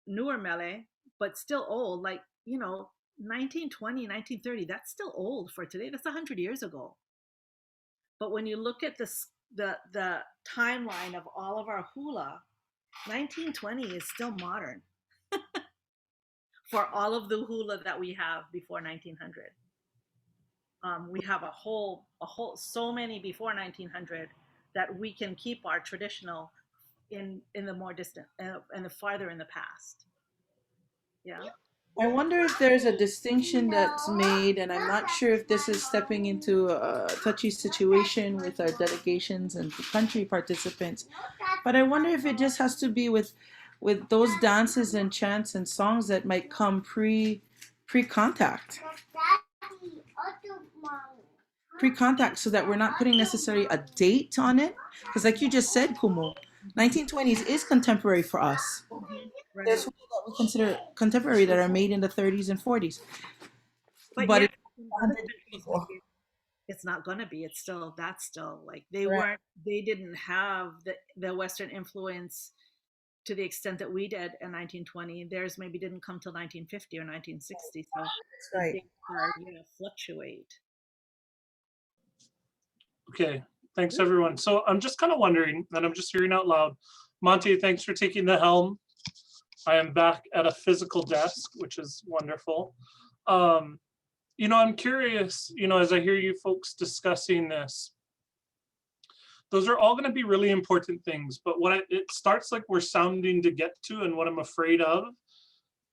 newer mele, but still old, like 1920, 1930. That's still old for today. That's 100 years ago. But when you look at the timeline of all of our hula, 1920 is still modern for all of the hula that we have before 1900. We have so many before 1900 that we can keep our traditional in the more distant and the farther in the past. Yeah. I wonder if there's a distinction that's made, and I'm not sure if this is stepping into a touchy situation with our delegations and country participants, but I wonder if it just has to be with those dances and chants and songs that might come pre-contact. pre-contact so that we're not putting necessarily a date on it. Because like you just said, Kumu, 1920s is contemporary for us. There's Right. people that we consider contemporary that are made in the 30s and 40s. But But yet it's in other 100 years countries, ago. maybe it's not going to be. It's still, that's still like they Right. weren't, they didn't have the Western influence to the extent that we did in 1920. Theirs maybe didn't come till 1950 or 1960. So That's right. things are, fluctuate. Okay, thanks everyone. So I'm just kind of wondering, and I'm just hearing out loud. Monty, thanks for taking the helm. I am back at a physical desk, which is wonderful. I'm curious, as I hear you folks discussing this, those are all going to be really important things. But what it starts like we're sounding to get to, and what I'm afraid of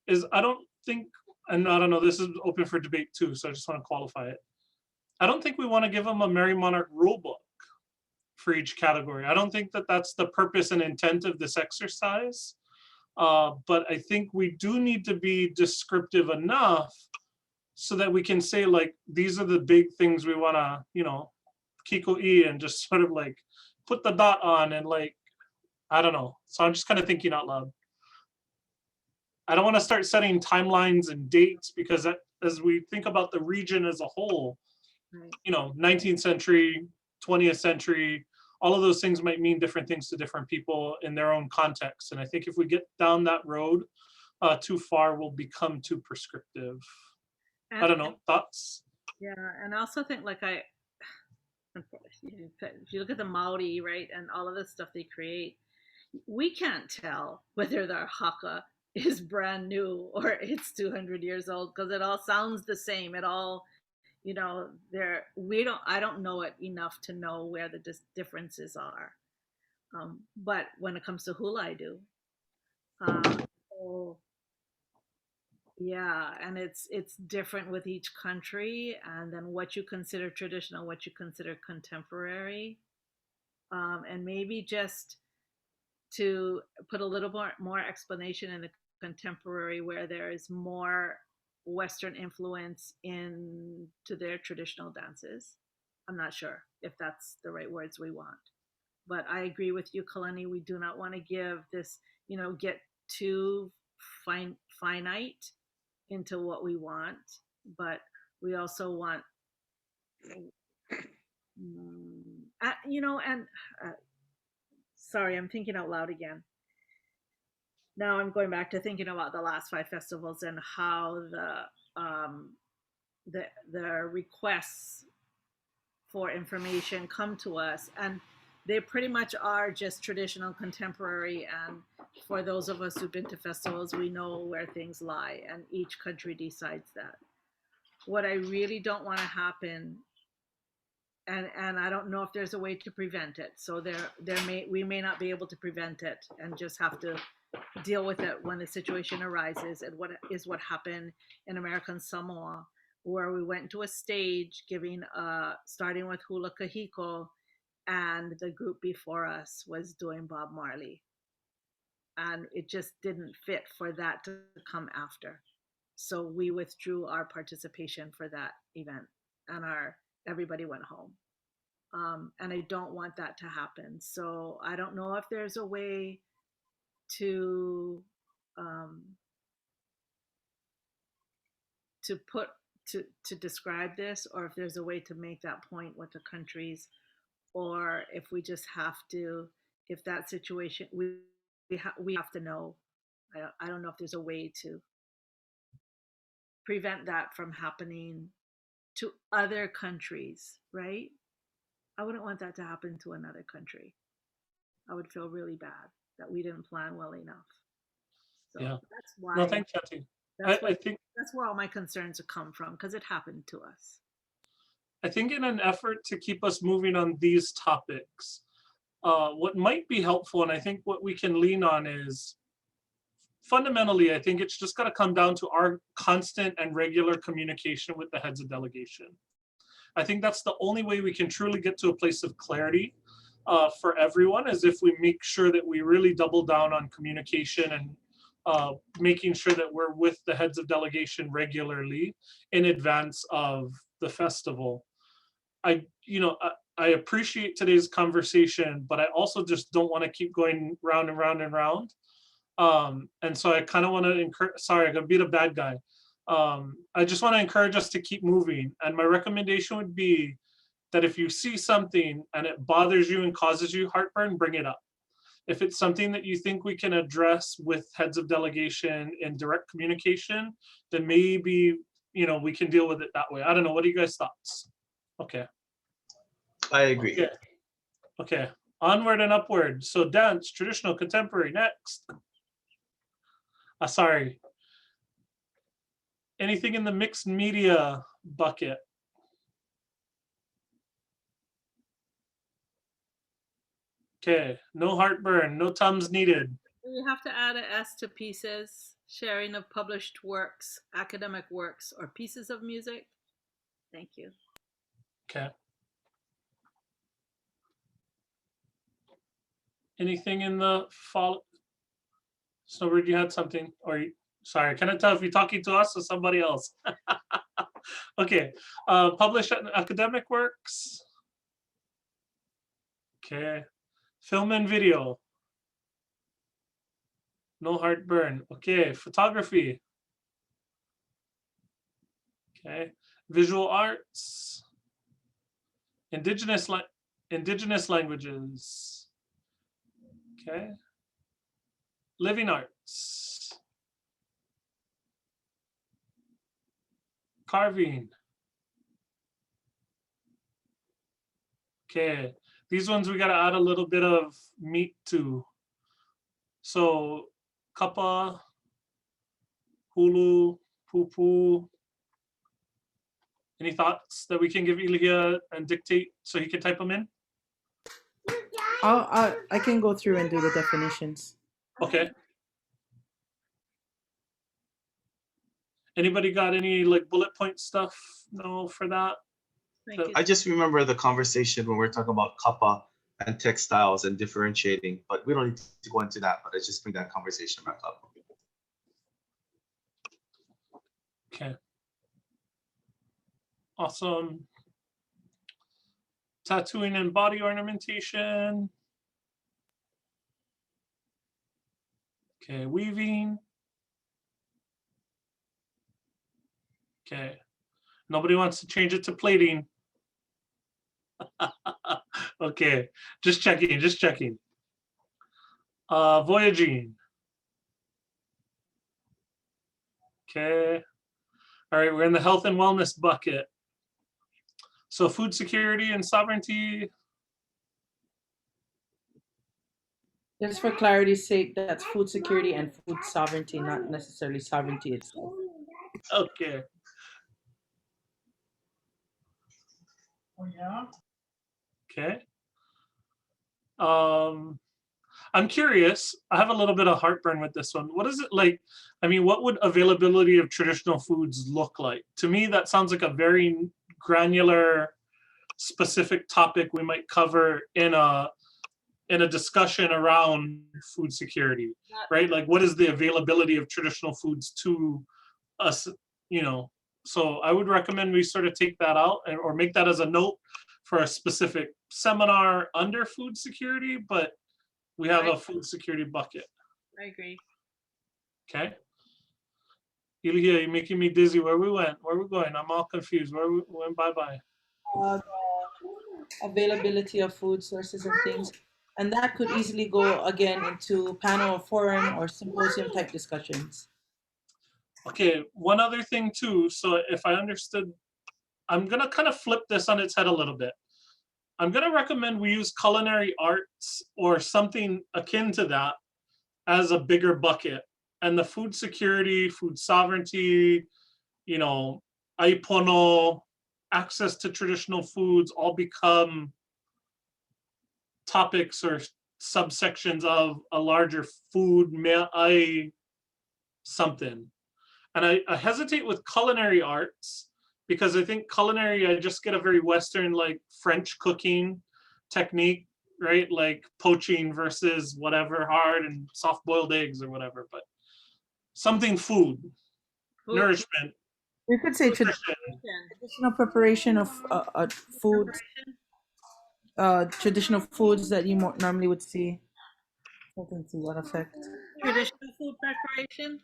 is I don't think, and I don't know, this is open for debate too, so I just want to qualify it. I don't think we want to give them a Merry Monarch rule book for each category. I don't think that that's the purpose and intent of this exercise. But I think we do need to be descriptive enough so that we can say, like, these are the big things we want to, kiko-e, and just sort of like put the dot on, and like, I don't know. So I'm just kind of thinking out loud. I don't want to start setting timelines and dates, because as we think about the region as a whole, Right. 19th century, 20th century, all of those things might mean different things to different people in their own context. And I think if we get down that road too far, we'll become too prescriptive. I don't know, thoughts? Yeah, and I also think if you look at the Maori, right, and all of the stuff they create, we can't tell whether their haka is brand new or it's 200 years old, because it all sounds the same. It all, I don't know it enough to know where the differences are. But when it comes to hula, I do. So yeah, and it's different with each country, and then what you consider traditional, what you consider contemporary, and maybe just to put a little more explanation in the contemporary, where there is more Western influence into their traditional dances. I'm not sure if that's the right words we want, but I agree with you, Kalani. We do not want to give this, get too finite into what we want, but we also want, and sorry, I'm thinking out loud again. Now I'm going back to thinking about the last 5 festivals and how the requests for information come to us, and they pretty much are just traditional, contemporary, and for those of us who've been to festivals, we know where things lie, and each country decides that. What I really don't want to happen, and I don't know if there's a way to prevent it, so we may not be able to prevent it and just have to deal with it when the situation arises. And what happened in American Samoa, where we went to a stage giving starting with hula kahiko, and the group before us was doing Bob Marley, and it just didn't fit for that to come after, so we withdrew our participation for that event, and everybody went home. And I don't want that to happen, so I don't know if there's a way to describe this, or if there's a way to make that point with the countries, or if we just have to, if that situation, we have to know. I don't know if there's a way to prevent that from happening to other countries, right? I wouldn't want that to happen to another country. I would feel really bad that we didn't plan well enough. So Yeah. that's why. No, thanks, Jesse. I think that's where all my concerns come from, because it happened to us. I think in an effort to keep us moving on these topics, what might be helpful, and I think what we can lean on is, fundamentally, I think it's just got to come down to our constant and regular communication with the heads of delegation. I think that's the only way we can truly get to a place of clarity for everyone, is if we make sure that we really double down on communication and making sure that we're with the heads of delegation regularly in advance of the festival. I appreciate today's conversation, but I also just don't want to keep going round and round and round. And so I kind of want to encourage, sorry, I'm gonna be the bad guy. I just want to encourage us to keep moving. And my recommendation would be that if you see something and it bothers you and causes you heartburn, bring it up. If it's something that you think we can address with heads of delegation in direct communication, then maybe, we can deal with it that way. I don't know. What are you guys' thoughts? Okay. I agree. Okay. Okay. Onward and upward. So dance, traditional, contemporary, next. Sorry. Anything in the mixed media bucket? Okay, no heartburn, no Tums needed. We have to add an S to pieces, sharing of published works, academic works, or pieces of music. Thank you. Okay. Anything in the fall? Snowbird, you had something, or sorry, I cannot tell if you're talking to us or somebody else. Okay, published academic works. Okay, film and video. No heartburn. Okay, photography. Okay, visual arts. Indigenous languages. Okay, living arts. Carving. Okay, these ones we gotta add a little bit of meat to. So kapa, hulu, pupu. Any thoughts that we can give Ilya and dictate so he can type them in? I can go through and do the definitions. Okay. Anybody got any like bullet point stuff? No, for that? Thank you. I just remember the conversation when we were talking about kappa and textiles and differentiating, but we don't need to go into that, but I just bring that conversation back up. Okay. Awesome. Tattooing and body ornamentation. Okay, weaving. Okay. Nobody wants to change it to plating. Okay, just checking. Voyaging. Okay. All right, we're in the health and wellness bucket. So food security and sovereignty. Just for clarity's sake, that's food security and food sovereignty, not necessarily sovereignty itself. Okay. Oh yeah. Okay. I'm curious. I have a little bit of heartburn with this one. What is it like? I mean, what would availability of traditional foods look like? To me, that sounds like a very granular, specific topic we might cover in a discussion around food security, right? Like, what is the availability of traditional foods to us? So I would recommend we sort of take that out or make that as a note for a specific seminar under food security, but we have a food security bucket. I agree. Okay. Ilya, you're making me dizzy. Where we went? Where we going? I'm all confused. Where we went? Bye-bye. Availability of food sources and things. And that could easily go again into panel or forum or symposium type discussions. Okay, one other thing too. So if I understood, I'm gonna kind of flip this on its head a little bit. I'm gonna recommend we use culinary arts or something akin to that as a bigger bucket. And the food security, food sovereignty, aipono, access to traditional foods all become topics or subsections of a larger food something. And I hesitate with culinary arts because I think culinary, I just get a very Western, like French cooking technique, right? Like poaching versus whatever, hard and soft boiled eggs or whatever, but something food. Nourishment. We could say traditional preparation of food, traditional foods that you normally would see. Something to that effect. Traditional food preparation.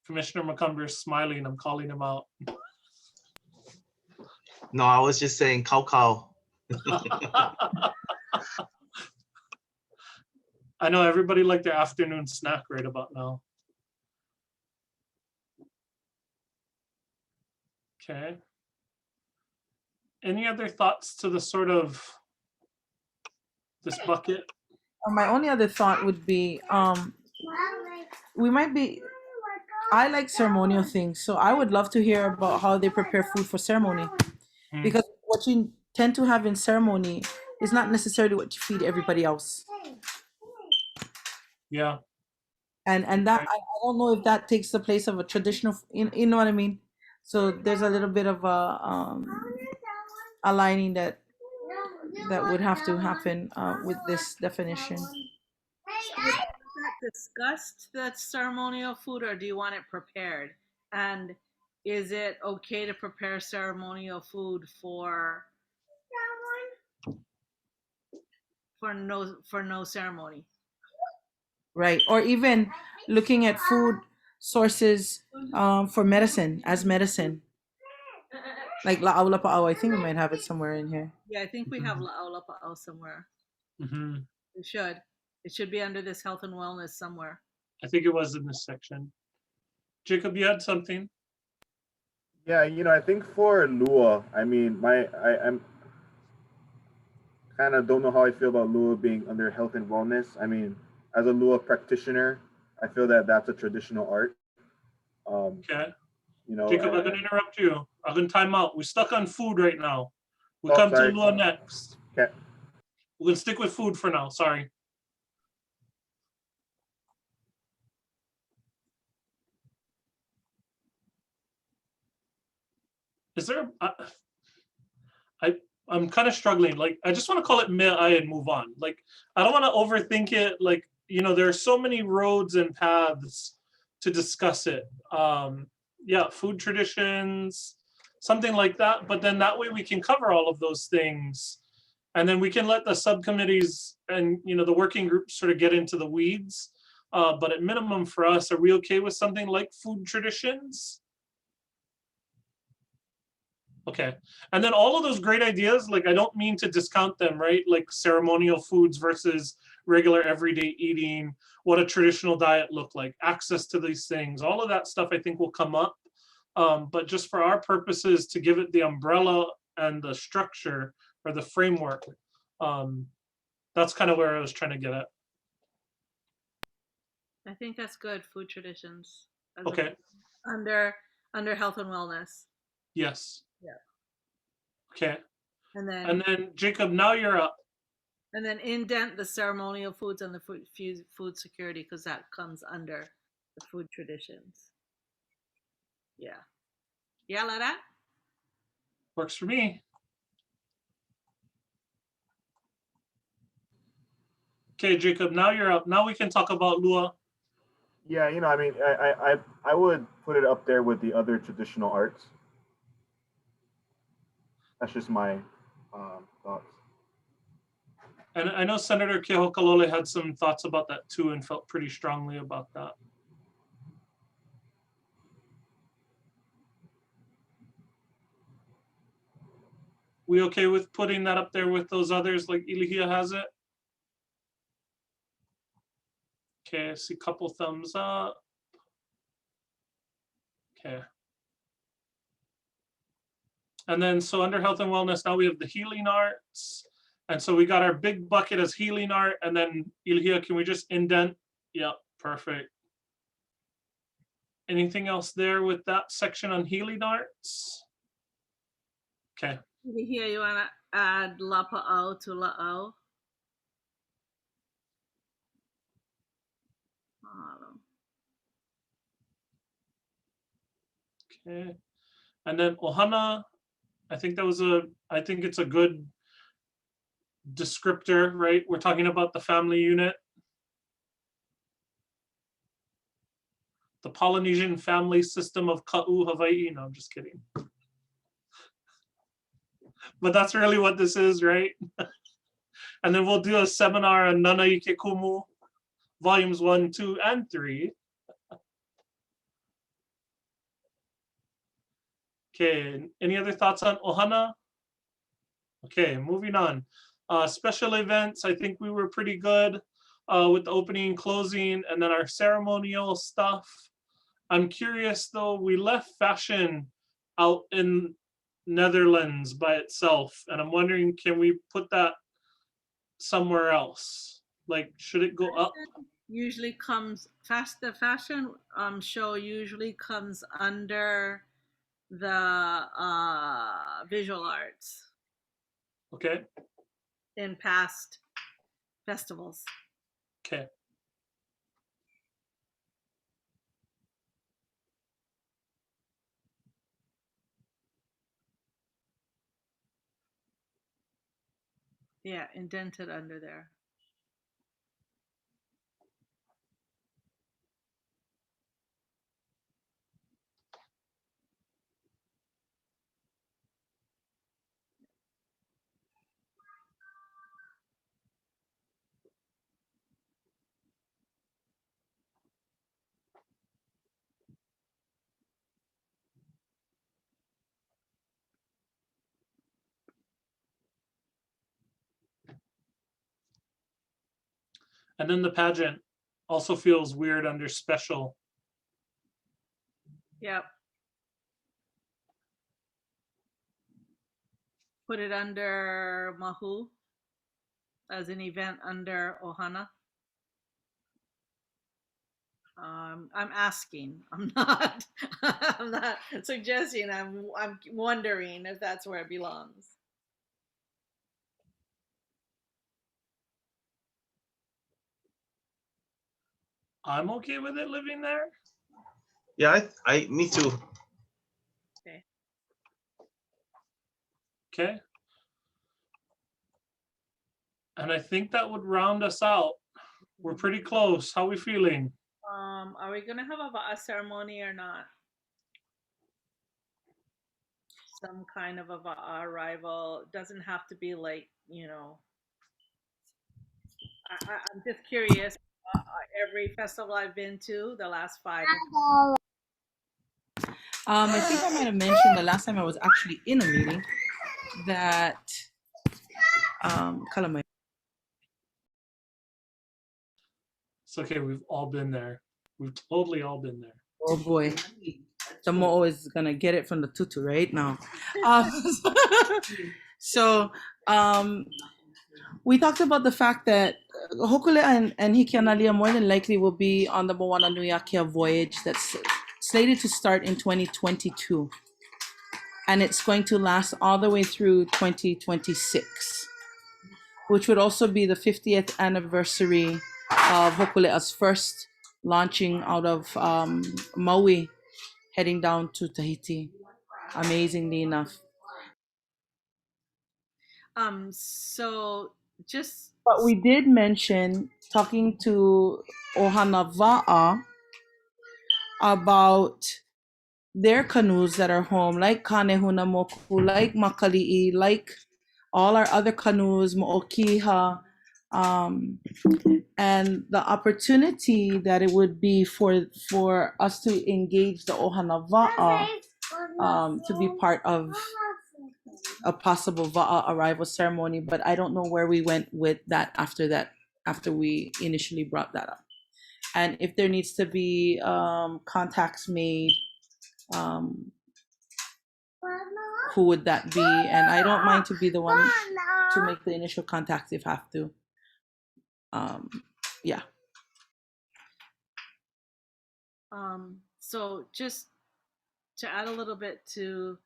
Commissioner McCumber is smiling. I'm calling him out. No, I was just saying cow. I know everybody liked their afternoon snack right about now. Okay. Any other thoughts to the sort of this bucket? My only other thought would be we might be I like ceremonial things, so I would love to hear about how they prepare food for ceremony. Because what you tend to have in ceremony is not necessarily what you feed everybody else. Yeah. And that I don't know if that takes the place of a traditional, you know what I mean? So there's a little bit of a aligning that would have to happen with this definition. Was that discussed, that ceremonial food, or do you want it prepared? And is it okay to prepare ceremonial food for no ceremony? Right. Or even looking at food sources for medicine, as medicine. Like la'au lapa'au, I think we might have it somewhere in here. Yeah, I think we have la'au lapa'au somewhere. Mm-hmm. We should. It should be under this health and wellness somewhere. I think it was in this section. Jacob, you had something? Yeah, I think for Lua, I mean, I'm kind of don't know how I feel about Lua being under health and wellness. I mean, as a Lua practitioner, I feel that that's a traditional art. Okay. and- Jacob, I'm going to interrupt you. I'm going to time out. We're stuck on food right now. We Oh, come sorry. to Lua next. Okay. We're going to stick with food for now. Sorry. Is there I'm kind of struggling. Like, I just want to call it me'ai and move on. Like, I don't want to overthink it. Like, there are so many roads and paths to discuss it. Yeah, food traditions, something like that. But then that way we can cover all of those things. And then we can let the subcommittees and, the working groups sort of get into the weeds. But at minimum for us, are we okay with something like food traditions? Okay. And then all of those great ideas, like, I don't mean to discount them, right? Like ceremonial foods versus regular everyday eating, what a traditional diet look like, access to these things, all of that stuff I think will come up. But just for our purposes, to give it the umbrella and the structure or the framework, that's kind of where I was trying to get at. I think that's good. Food traditions. Okay. Under health and wellness. Yes. Yeah. Okay. And then Jacob, now you're up. And then indent the ceremonial foods and the food security, because that comes under the food traditions. Yeah. Yeah, like that? Works for me. Okay, Jacob, now you're up. Now we can talk about Lua. Yeah, I mean, I would put it up there with the other traditional arts. That's just my thoughts. And I know Senator Kehokalole had some thoughts about that too and felt pretty strongly about that. We okay with putting that up there with those others like Ilihia has it? Okay, I see a couple thumbs up. Okay. And then, so under health and wellness, now we have the healing arts. And so we got our big bucket as healing art. And then Ilihia, can we just indent? Yep, perfect. Anything else there with that section on healing arts? Okay. Here, you want to add lapa'au to la'au? Okay. And then ohana, I think it's a good descriptor, right? We're talking about the family unit. The Polynesian family system of Ka'u, Hawaii. No, I'm just kidding. But that's really what this is, right? And then we'll do a seminar on Nana Ike Kumu, volumes 1, 2, and 3. Okay, any other thoughts on Ohana? Okay, moving on. Special events, I think we were pretty good with the opening and closing, and then our ceremonial stuff. I'm curious though, we left fashion out in Netherlands by itself, and I'm wondering, can we put that somewhere else? Like, should it go up? Usually comes the fashion show usually comes under the visual arts Okay, in past festivals. okay. Yeah, indented under there. And then the pageant also feels weird under special. Yep. Put it under Mahu as an event under Ohana. I'm asking. I'm not. I'm not suggesting. I'm wondering if that's where it belongs. I'm okay with it living there. Yeah, me too. Okay. Okay. And I think that would round us out. We're pretty close. How are we feeling? Are we gonna have a ceremony or not? Some kind of a arrival. Doesn't have to be like, you know. I'm just curious. Every festival I've been to, the last 5. I think I might have mentioned the last time I was actually in a meeting that Kalamai. It's okay. We've all been there. We've totally all been there. Oh boy, the Mo'o is gonna get it from the tutu right now. So we talked about the fact that Hokule and Hikianalia more than likely will be on the Moana Nui Akea voyage that's slated to start in 2022. And it's going to last all the way through 2026, which would also be the 50th anniversary of Hokule'a's first launching out of Maui, heading down to Tahiti. Amazingly enough. So just. But we did mention talking to Ohana Va'a about their canoes that are home, like Kanehuna Moku, like Makali'i, like all our other canoes, Mo'okiha, and the opportunity that it would be for us to engage the Ohana Va'a to be part of a possible Va'a arrival ceremony. But I don't know where we went with that after we initially brought that up. And if there needs to be contacts made, who would that be? And I don't mind to be the one to make the initial contacts if have to. Yeah. So just to add a little bit to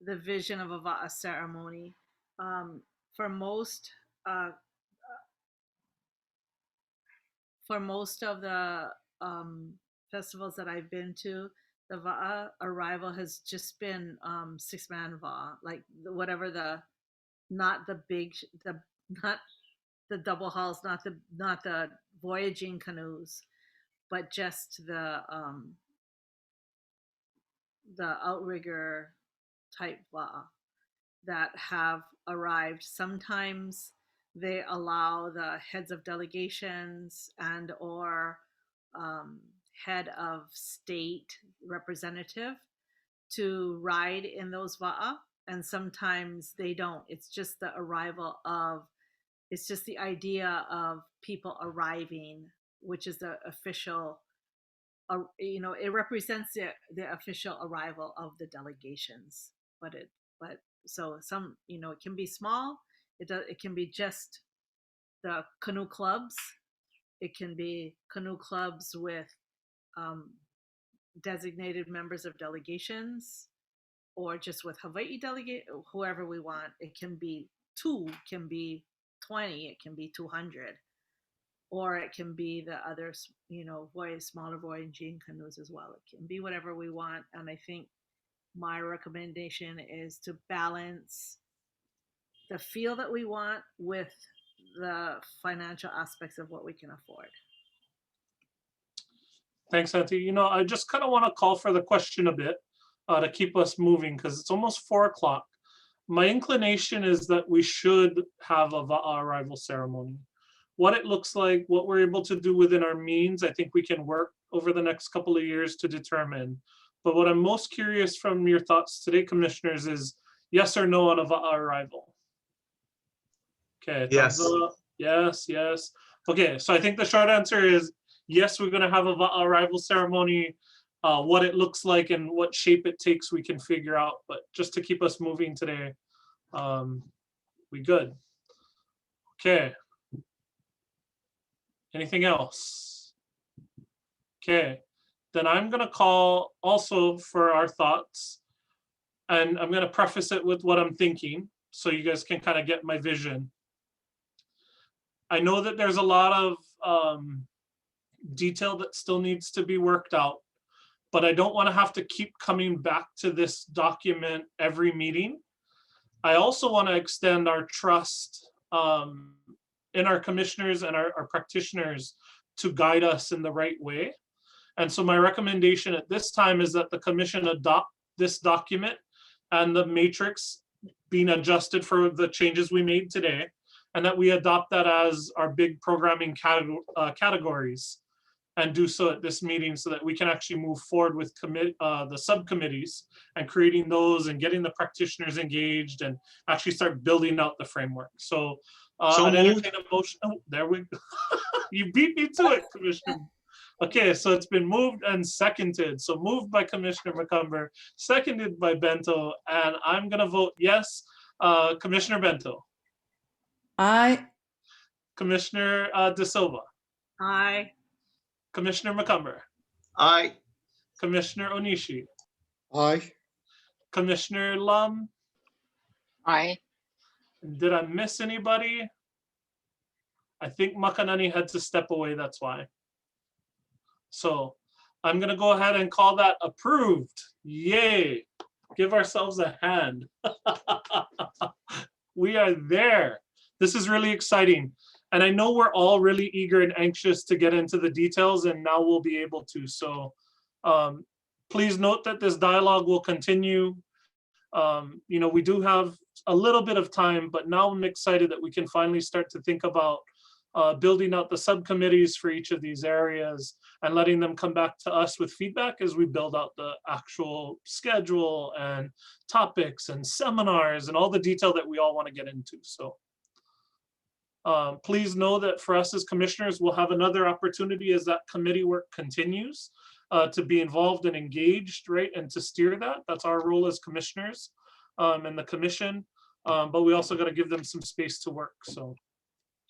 the vision of a Va'a ceremony, for most of the festivals that I've been to, the Va'a arrival has just been 6-man Va'a, like whatever not the not the double hulls, not the voyaging canoes, but just the outrigger type va'a that have arrived. Sometimes they allow the heads of delegations and or head of state representative to ride in those va'a, and sometimes they don't. It's just the arrival of, it's just the idea of people arriving, which is the official, it represents the official arrival of the delegations. But so some, it can be small. It can be just the canoe clubs. It can be canoe clubs with designated members of delegations, or just with Hawaii delegate, whoever we want. It can be 2, can be 20, it can be 200, or it can be the other, smaller voyaging canoes as well. It can be whatever we want. And I think my recommendation is to balance the feel that we want with the financial aspects of what we can afford. Thanks, Auntie. I just kind of want to call for the question a bit to keep us moving, because it's almost 4 o'clock. My inclination is that we should have a va'a arrival ceremony. What it looks like, what we're able to do within our means, I think we can work over the next couple of years to determine. But what I'm most curious from your thoughts today, commissioners, is yes or no on a va'a arrival? Okay, Yes. thumbs up. Yes, yes. Okay, so I think the short answer is yes, we're going to have a va'a arrival ceremony. What it looks like and what shape it takes, we can figure out. But just to keep us moving today, we good. Okay. Anything else? Okay, then I'm going to call also for our thoughts, and I'm going to preface it with what I'm thinking so you guys can kind of get my vision. I know that there's a lot of detail that still needs to be worked out, but I don't want to have to keep coming back to this document every meeting. I also want to extend our trust in our commissioners and our practitioners to guide us in the right way. And so my recommendation at this time is that the commission adopt this document and the matrix being adjusted for the changes we made today, and that we adopt that as our big programming categories, and do so at this meeting so that we can actually move forward with the subcommittees and creating those and getting the practitioners engaged and actually start building out the framework. So I'd entertain a motion. Oh, there we go. You beat me to it, Commissioner. Okay, so it's been moved and seconded. So moved by Commissioner McCumber, seconded by Bento, and I'm gonna vote yes. Commissioner Bento. Aye. Commissioner De Silva. Aye. Commissioner McCumber. Aye. Commissioner Onishi. Aye. Commissioner Lum. Aye. Did I miss anybody? I think Makanani had to step away, that's why. So I'm gonna go ahead and call that approved. Yay. Give ourselves a hand. We are there. This is really exciting. And I know we're all really eager and anxious to get into the details, and now we'll be able to. So please note that this dialogue will continue. We do have a little bit of time, but now I'm excited that we can finally start to think about building out the subcommittees for each of these areas and letting them come back to us with feedback as we build out the actual schedule and topics and seminars and all the detail that we all want to get into. So please know that for us as commissioners, we'll have another opportunity as that committee work continues to be involved and engaged, right? And to steer that. That's our role as commissioners and the commission. But we also got to give them some space to work. So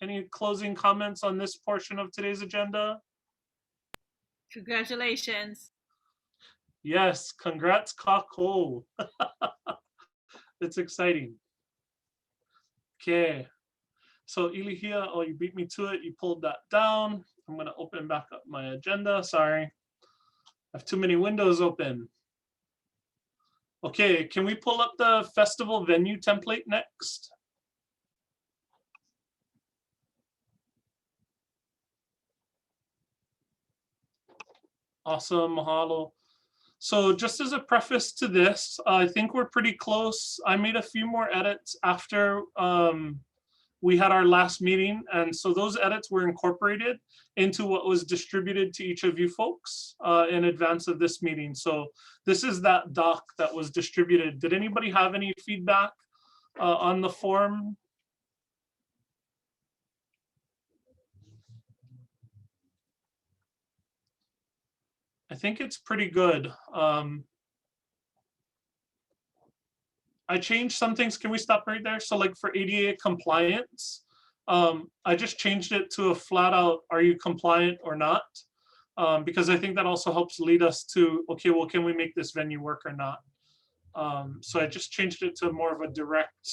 any closing comments on this portion of today's agenda? Congratulations. Yes, congrats, Kako. It's exciting. Okay. So Ilihia, oh, you beat me to it. You pulled that down. I'm going to open back up my agenda. Sorry. I have too many windows open. Okay, can we pull up the festival venue template next? Awesome, mahalo. So just as a preface to this, I think we're pretty close. I made a few more edits after we had our last meeting. And so those edits were incorporated into what was distributed to each of you folks in advance of this meeting. So this is that doc that was distributed. Did anybody have any feedback on the form? I think it's pretty good. I changed some things. Can we stop right there? So like for ADA compliance, I just changed it to a flat out, are you compliant or not? Because I think that also helps lead us to, okay, well, can we make this venue work or not? So I just changed it to more of a direct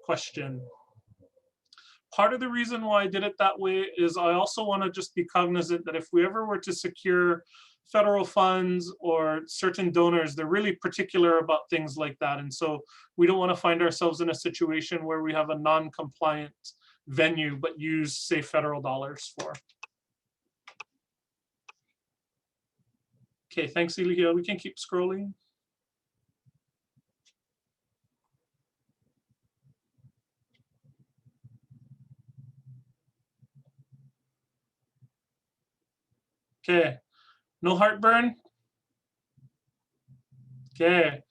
question. Part of the reason why I did it that way is I also want to just be cognizant that if we ever were to secure federal funds or certain donors, they're really particular about things like that. And so we don't want to find ourselves in a situation where we have a non-compliant venue, but use, say, federal dollars for. Okay, thanks, Elia. We can keep scrolling. Okay, no heartburn? Okay,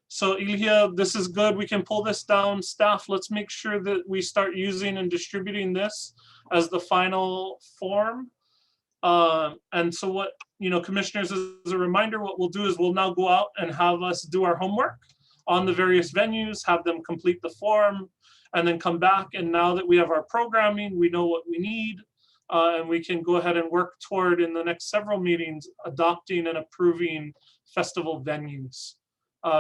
so Ilya, this is good. We can pull this down. Staff, let's make sure that we start using and distributing this as the final form. And so what, commissioners, as a reminder, what we'll do is we'll now go out and have us do our homework on the various venues, have them complete the form, and then come back. And now that we have our programming, we know what we need, and we can go ahead and work toward, in the next several meetings, adopting and approving festival venues.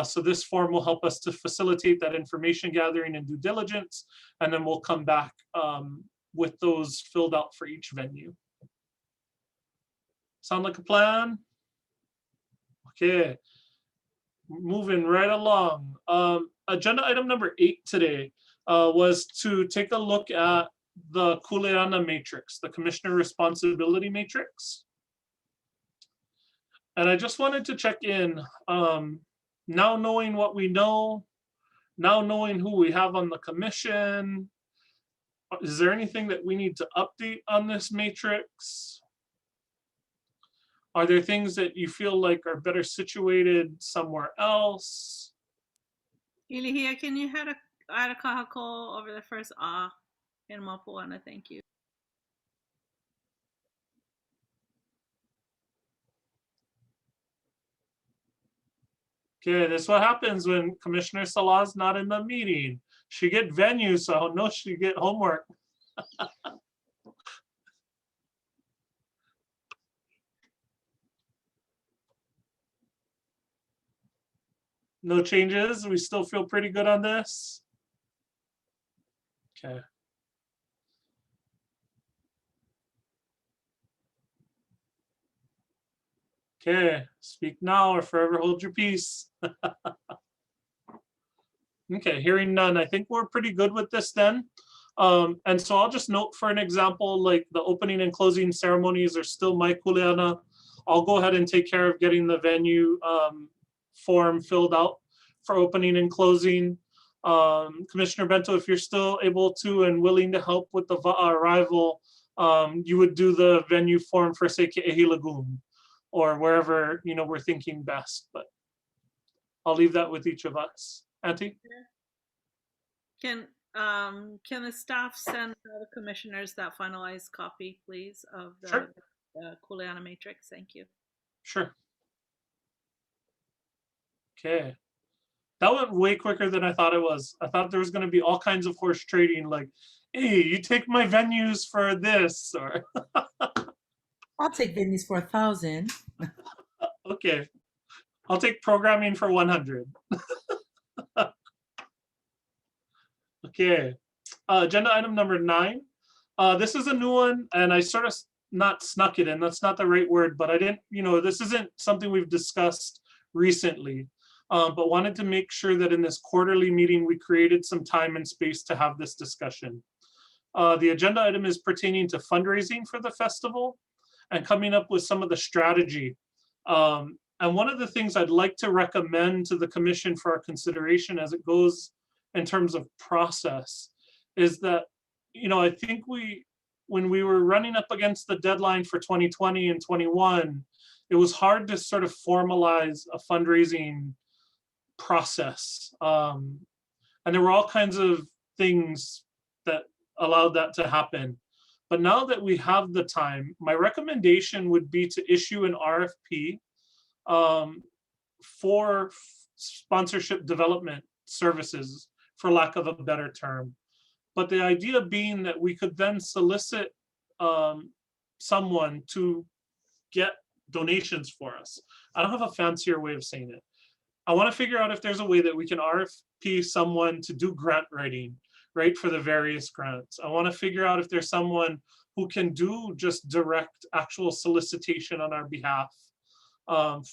So this form will help us to facilitate that information gathering and due diligence, and then we'll come back with those filled out for each venue. Sound like a plan? Okay, moving right along. Agenda item number 8 today was to take a look at the Kuleana matrix, the Commissioner Responsibility Matrix. And I just wanted to check in, now knowing what we know, now knowing who we have on the commission, is there anything that we need to update on this matrix? Are there things that you feel like are better situated somewhere else? Ilihia, can you add a kahako over the first in Mapuana? Thank you. Okay, this is what happens when Commissioner Salah's not in the meeting. She get venue, so no, she get homework. No changes. We still feel pretty good on this. Okay. Okay, speak now or forever hold your peace. Okay, hearing none. I think we're pretty good with this then. And so I'll just note for an example, like the opening and closing ceremonies are still my kuleana. I'll go ahead and take care of getting the venue form filled out for opening and closing. Commissioner Bento, if you're still able to and willing to help with the arrival, you would do the venue form for, say, Ke'ehi Lagoon or wherever, we're thinking best, but I'll leave that with each of us. Auntie? Can the staff send the commissioners that finalized copy, please, of the, Sure. the Kuleana matrix? Thank you. Sure. Okay. That went way quicker than I thought it was. I thought there was going to be all kinds of horse trading, like, hey, you take my venues for this, or I'll take venues for 1,000. okay, I'll take programming for 100. Okay, agenda item number 9. This is a new one, and I sort of not snuck it in. That's not the right word, but I didn't, this isn't something we've discussed recently, but wanted to make sure that in this quarterly meeting, we created some time and space to have this discussion. The agenda item is pertaining to fundraising for the festival and coming up with some of the strategy And one of the things I'd like to recommend to the commission for our consideration as it goes in terms of process is that, I think when we were running up against the deadline for 2020 and 21, it was hard to sort of formalize a fundraising process. And there were all kinds of things that allowed that to happen. But now that we have the time, my recommendation would be to issue an RFP for sponsorship development services, for lack of a better term. But the idea being that we could then solicit someone to get donations for us. I don't have a fancier way of saying it. I want to figure out if there's a way that we can RFP someone to do grant writing, right, for the various grants. I want to figure out if there's someone who can do just direct actual solicitation on our behalf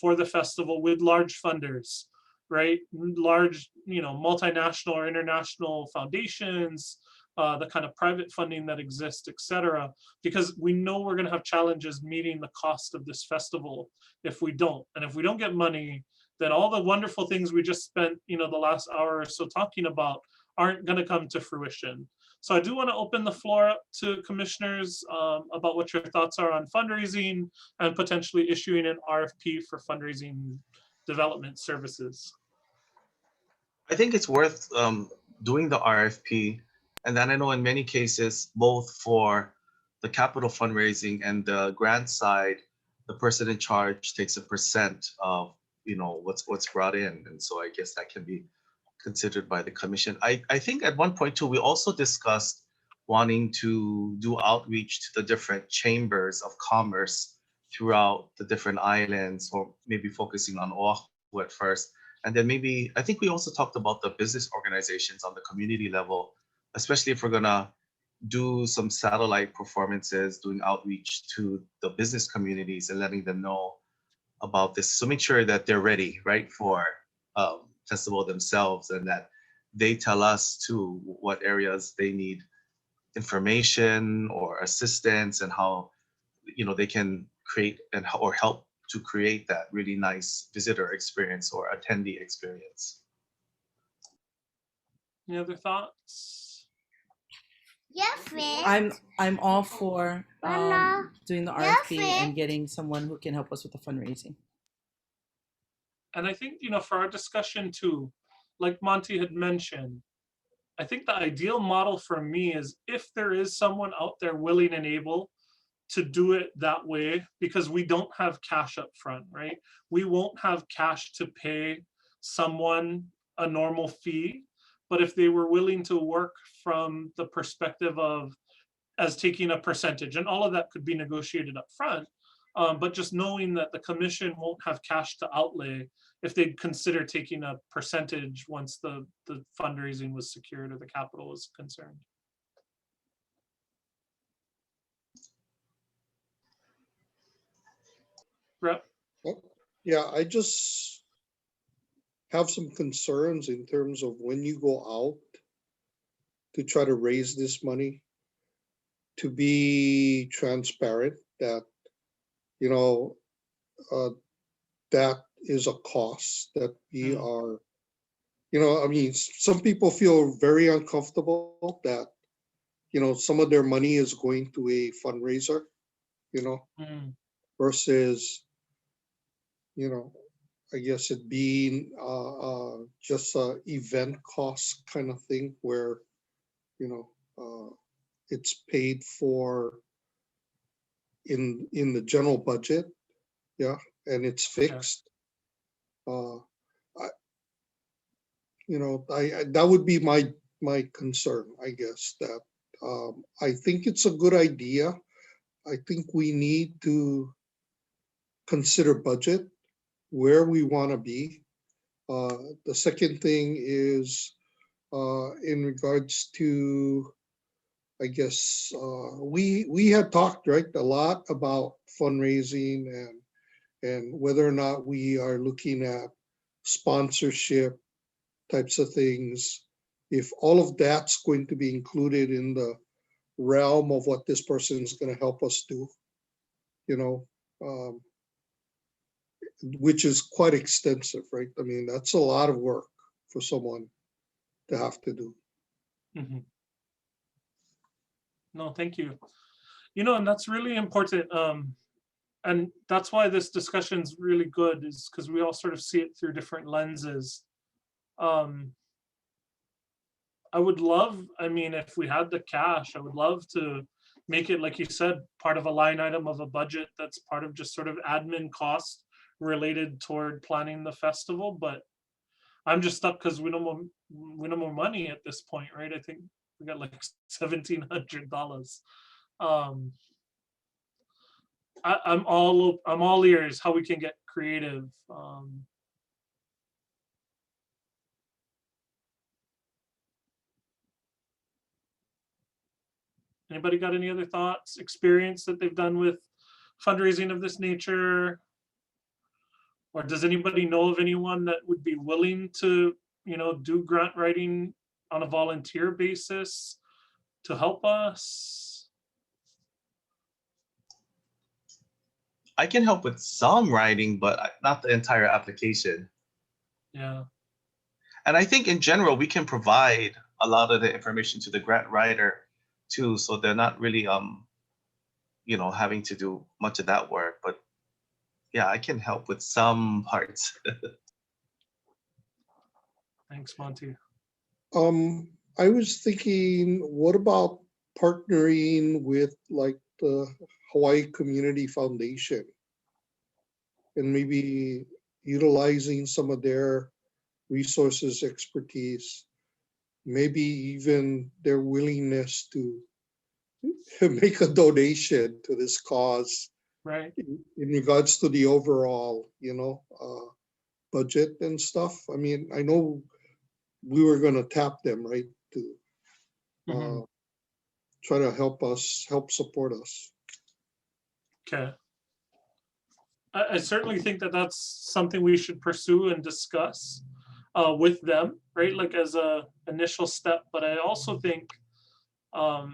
for the festival with large funders, right? Large, multinational or international foundations, the kind of private funding that exists, et cetera, because we know we're going to have challenges meeting the cost of this festival if we don't. And if we don't get money, then all the wonderful things we just spent, the last hour or so talking about aren't going to come to fruition. So I do want to open the floor up to commissioners about what your thoughts are on fundraising and potentially issuing an RFP for fundraising development services. I think it's worth doing the RFP. And then I know in many cases, both for the capital fundraising and the grant side, the person in charge takes a percent of what's brought in. And so I guess that can be considered by the commission. I think at one point too, we also discussed wanting to do outreach to the different chambers of commerce throughout the different islands, or maybe focusing on Oahu at first. And then maybe, I think we also talked about the business organizations on the community level, especially if we're gonna do some satellite performances, doing outreach to the business communities and letting them know about this. So make sure that they're ready, right, for festival themselves, and that they tell us too what areas they need information or assistance, and how they can create or help to create that really nice visitor experience or attendee experience. Any other thoughts? I'm all for doing the RFP and getting someone who can help us with the fundraising. And I think, for our discussion too, like Monty had mentioned, I think the ideal model for me is if there is someone out there willing and able to do it that way, because we don't have cash up front, right? We won't have cash to pay someone a normal fee, but if they were willing to work from the perspective of as taking a percentage, and all of that could be negotiated up front, but just knowing that the commission won't have cash to outlay if they'd consider taking a percentage once the fundraising was secured or the capital was concerned. Rep? Yeah, I just have some concerns in terms of when you go out to try to raise this money, to be transparent that, that is a cost that we are, some people feel very uncomfortable that, some of their money is going to a fundraiser, versus, I guess it being just a event cost kind of thing where, it's paid for in the general budget, yeah, and it's fixed. That would be my concern, I guess, that I think it's a good idea. I think we need to consider budget, where we want to be. The second thing is in regards to, I guess, we had talked, right, a lot about fundraising and whether or not we are looking at sponsorship types of things. If all of that's going to be included in the realm of what this person is going to help us do, which is quite extensive, right? I mean, that's a lot of work for someone to have to do. Mhm. No, thank you. And that's really important. And that's why this discussion's really good, is because we all sort of see it through different lenses. Um, I would love, I mean, if we had the cash, I would love to make it, like you said, part of a line item of a budget that's part of just sort of admin costs related toward planning the festival. But I'm just stuck because we no more money at this point, right? I think we got like $1,700. Um, I'm all ears how we can get creative. Anybody got any other thoughts, experience that they've done with fundraising of this nature? Or does anybody know of anyone that would be willing to, do grant writing on a volunteer basis to help us? I can help with some writing, but not the entire application. Yeah. And I think in general, we can provide a lot of the information to the grant writer too, so they're not really having to do much of that work. But yeah, I can help with some parts. Thanks, Monty. I was thinking, what about partnering with like the Hawaii Community Foundation and maybe utilizing some of their resources, expertise, maybe even their willingness to make a donation to this cause Right. in regards to the overall, budget and stuff. I mean, I know we were going to tap them, right, to Mhm. try to help support us. Okay. I certainly think that that's something we should pursue and discuss with them, right? Like as a initial step. But I also think I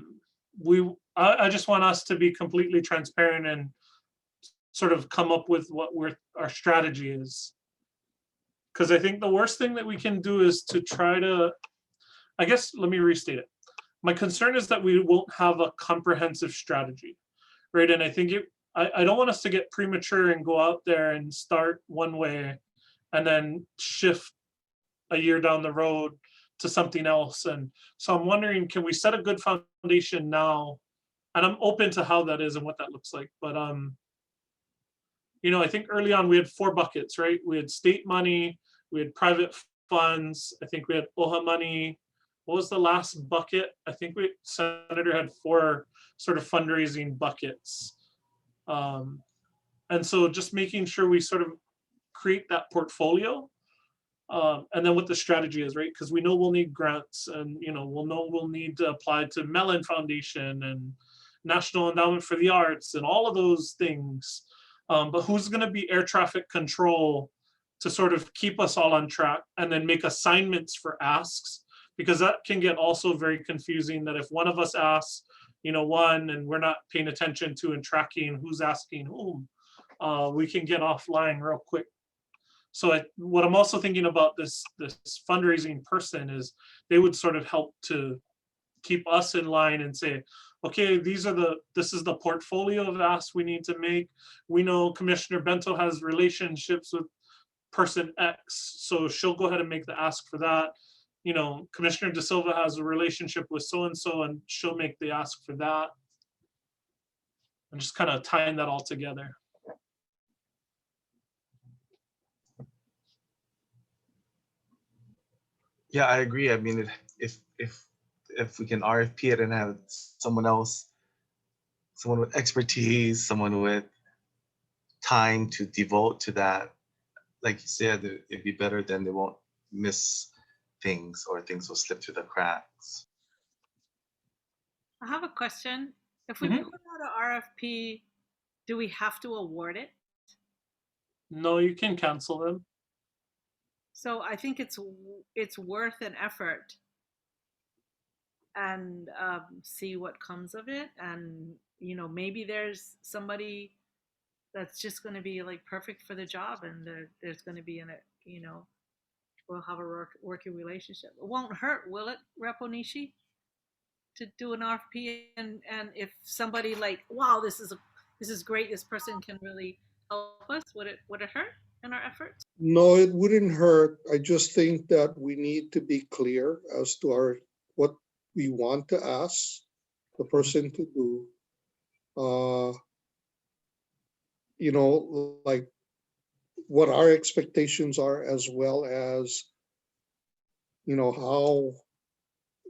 just want us to be completely transparent and sort of come up with what our strategy is. Because I think the worst thing that we can do is to try to, I guess, let me restate it. My concern is that we won't have a comprehensive strategy, right? And I think I don't want us to get premature and go out there and start one way and then shift a year down the road to something else. And so I'm wondering, can we set a good foundation now? And I'm open to how that is and what that looks like. But I think early on we had 4 buckets, right? We had state money, we had private funds, I think we had OHA money. What was the last bucket? I think Senator had 4 sort of fundraising buckets. And so just making sure we sort of create that portfolio, and then what the strategy is, right? Because we know we'll need grants, and we'll need to apply to Mellon Foundation and National Endowment for the Arts and all of those things. But who's going to be air traffic control to sort of keep us all on track, and then make assignments for asks? Because that can get also very confusing, that if one of us asks, one, and we're not paying attention to and tracking who's asking whom, we can get offline real quick. So what I'm also thinking about this fundraising person is they would sort of help to keep us in line and say, okay, this is the portfolio of asks we need to make. We know Commissioner Bento has relationships with person X, so she'll go ahead and make the ask for that. Commissioner De Silva has a relationship with so-and-so, and she'll make the ask for that. And just kind of tying that all together. Yeah, I agree. I mean, if we can RFP it and have someone with expertise, someone with time to devote to that, like you said, it'd be better, then they won't miss things, or things will slip through the cracks. I have a question. If we put out an RFP, do we have to award it? No, you can cancel them. So I think it's worth an effort, and see what comes of it. And maybe there's somebody that's just going to be like perfect for the job, and there's going to be we'll have a working relationship. It won't hurt, will it, Rep Onishi, to do an RFP, and if somebody like, wow, this is great, this person can really help us, would it hurt in our efforts? No, it wouldn't hurt. I just think that we need to be clear as to what we want to ask the person to do. Like what our expectations are, as well as, how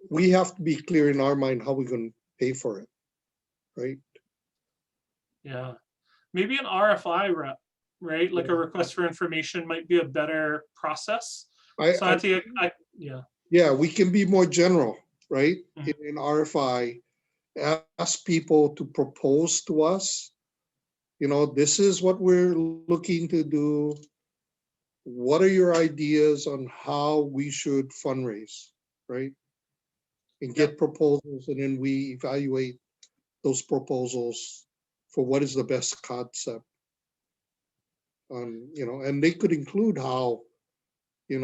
we have to be clear in our mind how we're going to pay for it, right? Yeah, maybe an RFI rep, right? Like a request for information might be a better process. Yeah, we can be more general, right? Mhm. In RFI, ask people to propose to us, this is what we're looking to do. What are your ideas on how we should fundraise, right? And get proposals, and then we evaluate those proposals for what is the best concept. And they could include how, we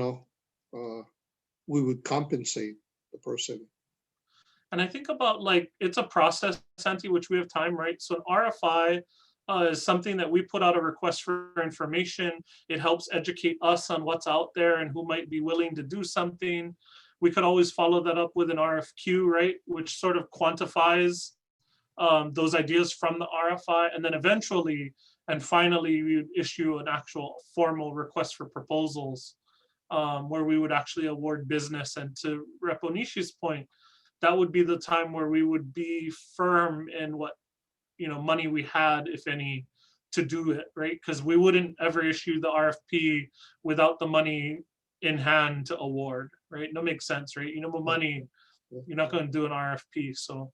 would compensate the person. And I think about, like, it's a process, Santi, which we have time, right? So an RFI is something that we put out a request for information. It helps educate us on what's out there and who might be willing to do something. We could always follow that up with an RFQ, right? Which sort of quantifies those ideas from the RFI. And then eventually, and finally, we would issue an actual formal request for proposals where we would actually award business. And to Rep Onishi's point, that would be the time where we would be firm in what money we had, if any, to do it, right? Because we wouldn't ever issue the RFP without the money in hand to award, right? No, makes sense, right? With money, you're not going to do an RFP. So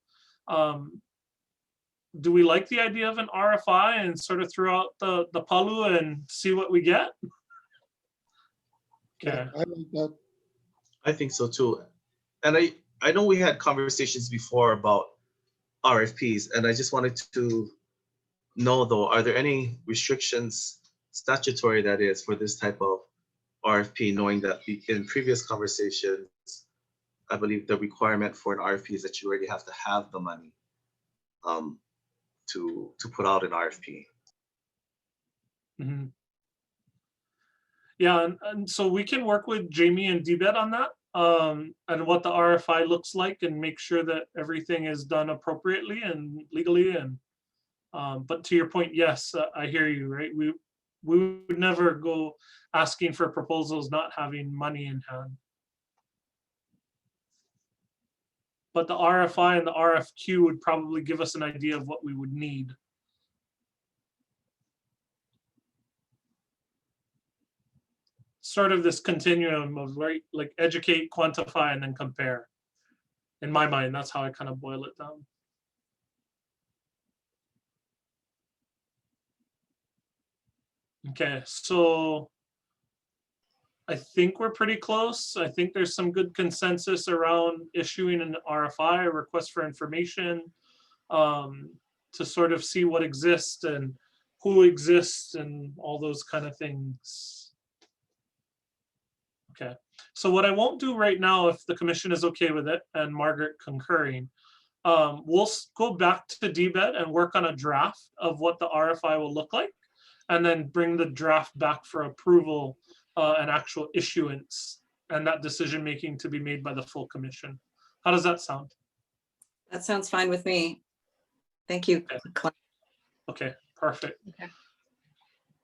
do we like the idea of an RFI and sort of throw out the palu and see what we get? Okay. I like that. I think so too. And I know we had conversations before about RFPs, and I just wanted to know, though, are there any restrictions, statutory that is, for this type of RFP, knowing that in previous conversations, I believe the requirement for an RFP is that you already have to have the money to put out an RFP. Mm-hmm. Yeah, and so we can work with Jamie and DBED on that, and what the RFI looks like, and make sure that everything is done appropriately and legally. And but to your point, yes, I hear you, right? We would never go asking for proposals not having money in hand. But the RFI and the RFQ would probably give us an idea of what we would need. Sort of this continuum of, right, like educate, quantify, and then compare. In my mind, that's how I kind of boil it down. Okay, so I think we're pretty close. I think there's some good consensus around issuing an RFI, a request for information, to sort of see what exists and who exists and all those kind of things. Okay, so what I won't do right now, if the commission is okay with it, and Margaret concurring, we'll go back to DBED and work on a draft of what the RFI will look like, and then bring the draft back for approval and actual issuance, and that decision making to be made by the full commission. How does that sound? That sounds fine with me. Thank you. Okay, perfect.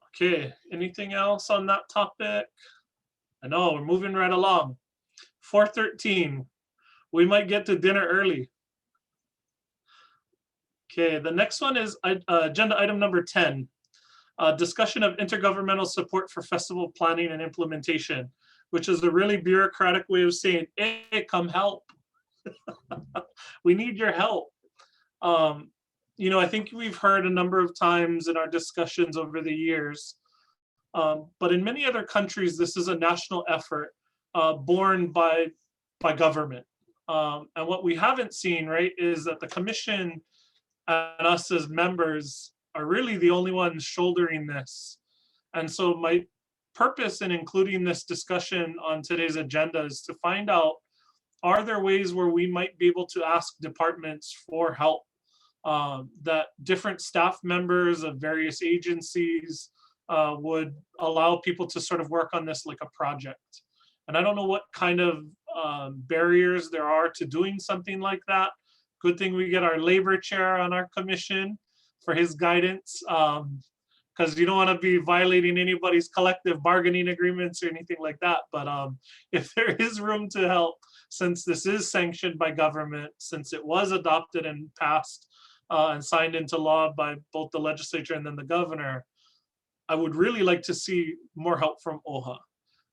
Okay, anything else on that topic? I know we're moving right along. 4:13. We might get to dinner early. Okay, the next one is agenda item number 10. Discussion of intergovernmental support for festival planning and implementation, which is a really bureaucratic way of saying, hey, come help. We need your help. I think we've heard a number of times in our discussions over the years, but in many other countries, this is a national effort borne by government. And what we haven't seen, right, is that the commission and us as members are really the only ones shouldering this. And so my purpose in including this discussion on today's agenda is to find out, are there ways where we might be able to ask departments for help? That different staff members of various agencies would allow people to sort of work on this like a project. And I don't know what kind of barriers there are to doing something like that. Good thing we get our labor chair on our commission for his guidance, because you don't want to be violating anybody's collective bargaining agreements or anything like that. But if there is room to help, since this is sanctioned by government, since it was adopted and passed and signed into law by both the legislature and then the governor, I would really like to see more help from OHA.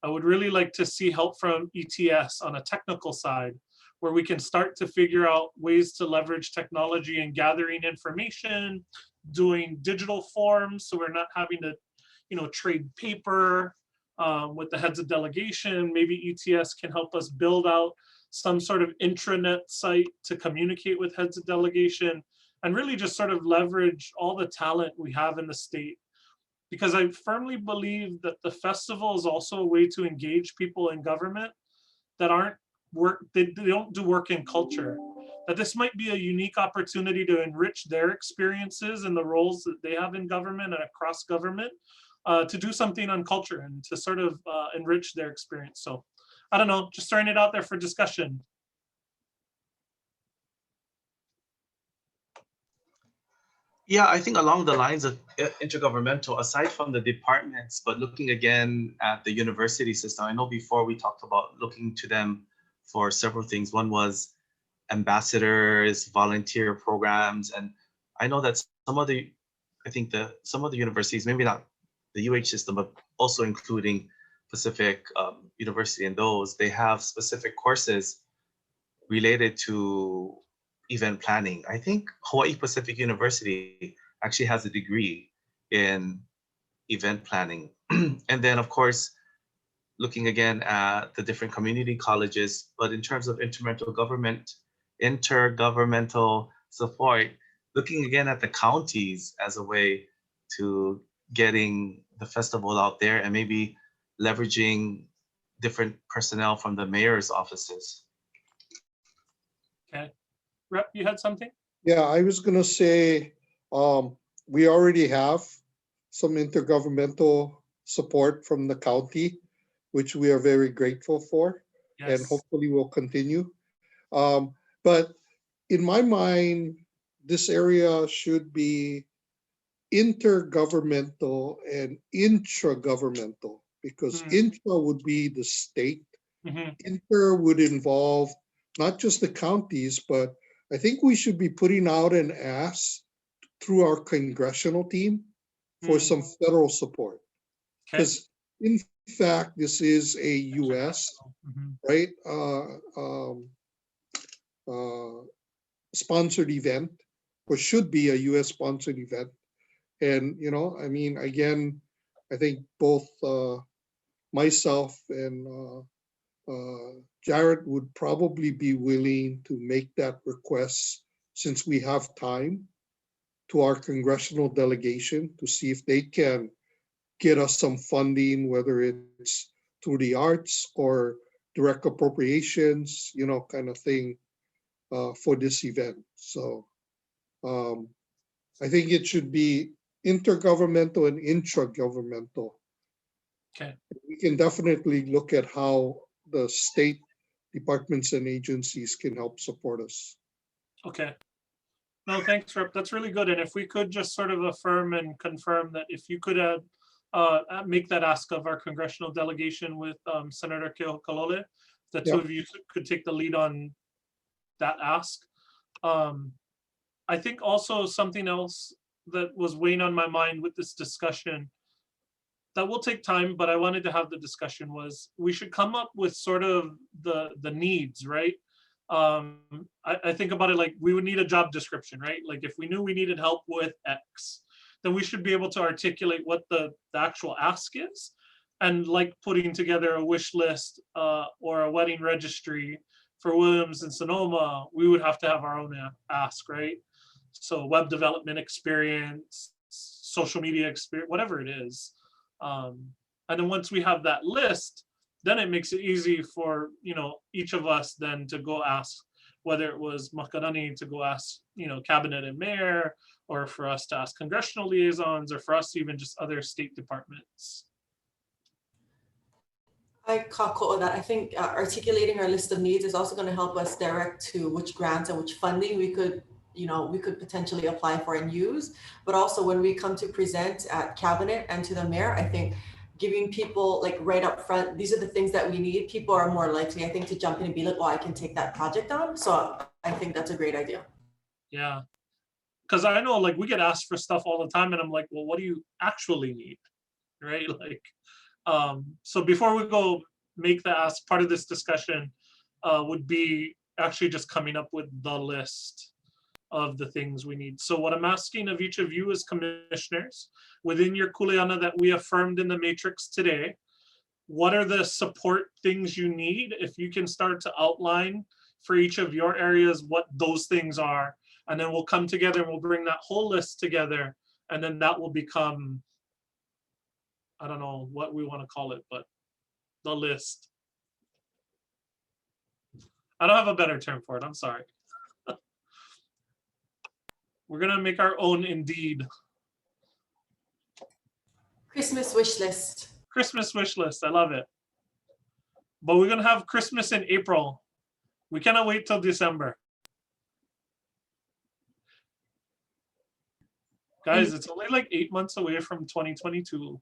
I would really like to see help from ETS on a technical side, where we can start to figure out ways to leverage technology and gathering information, doing digital forms, so we're not having to, trade paper with the heads of delegation. Maybe ETS can help us build out some sort of intranet site to communicate with heads of delegation, and really just sort of leverage all the talent we have in the state. Because I firmly believe that the festival is also a way to engage people in government that aren't they don't do work in culture. That this might be a unique opportunity to enrich their experiences and the roles that they have in government and across government, to do something on culture and to sort of enrich their experience. So I don't know, just throwing it out there for discussion. Yeah, I think along the lines of intergovernmental, aside from the departments, but looking again at the university system, I know before we talked about looking to them for several things. One was ambassadors, volunteer programs, and I know that some of the universities, maybe not the UH system, but also including Pacific University and those, they have specific courses related to event planning. I think Hawaii Pacific University actually has a degree in event planning. And then of course, looking again at the different community colleges, but in terms of intergovernmental support, looking again at the counties as a way to getting the festival out there and maybe leveraging different personnel from the mayor's offices. Okay. Rep, you had something? Yeah, I was going to say we already have some intergovernmental support from the county, which we are very grateful for, Yes. and hopefully will continue. But in my mind, this area should be intergovernmental and intragovernmental, because intra would be the state. Inter would involve not just the counties, but I think we should be putting out an ask through our congressional team for some federal support. Because in fact, this is a US, right, sponsored event, or should be a US sponsored event. And, I mean, again, I think both myself and Jared would probably be willing to make that request, since we have time, to our congressional delegation to see if they can get us some funding, whether it's through the arts or direct appropriations, kind of thing, for this event. So I think it should be intergovernmental and intragovernmental. Okay. We can definitely look at how the state departments and agencies can help support us. Okay. No, thanks, Rep. That's really good. And if we could just sort of affirm and confirm that if you could make that ask of our congressional delegation with Senator Keokalole, the two of you could take the lead on that ask. I think also something else that was weighing on my mind with this discussion that will take time, but I wanted to have the discussion, was we should come up with sort of the needs, right? I think about it like we would need a job description, right? Like if we knew we needed help with X, then we should be able to articulate what the actual ask is. And like putting together a wish list or a wedding registry for Williams and Sonoma, we would have to have our own ask, right? So web development experience, social media experience, whatever it is. And then once we have that list, then it makes it easy for, each of us then to go ask, whether it was Makarani to go ask, cabinet and mayor, or for us to ask congressional liaisons, or for us to even just other state departments. I call that. I think articulating our list of needs is also going to help us direct to which grants and which funding we could potentially apply for and use. But also when we come to present at cabinet and to the mayor, I think giving people like right up front, these are the things that we need. People are more likely, I think, to jump in and be like, oh, I can take that project on. So I think that's a great idea. Yeah. Because I know like we get asked for stuff all the time and I'm like, well, what do you actually need? Right? Like, so before we go make the ask, part of this discussion would be actually just coming up with the list of the things we need. So what I'm asking of each of you as commissioners, within your kuleana that we affirmed in the matrix today, what are the support things you need? If you can start to outline for each of your areas what those things are, and then we'll come together and we'll bring that whole list together, and then that will become, I don't know what we want to call it, but the list. I don't have a better term for it, I'm sorry. We're gonna make our own Indeed. Christmas wish list. Christmas wish list, I love it. But we're gonna have Christmas in April. We cannot wait till December. Guys, it's only like 8 months away from 2022.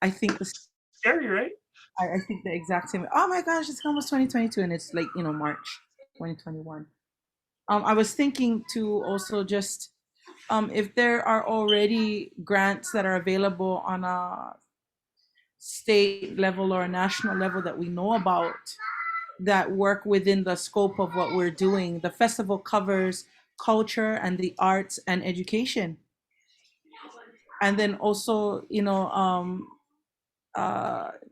I think scary, right? I think the exact same. Oh my gosh, it's almost 2022 and it's like, March 2021. I was thinking to also just, if there are already grants that are available on a state level or a national level that we know about that work within the scope of what we're doing. The festival covers culture and the arts and education. And then also,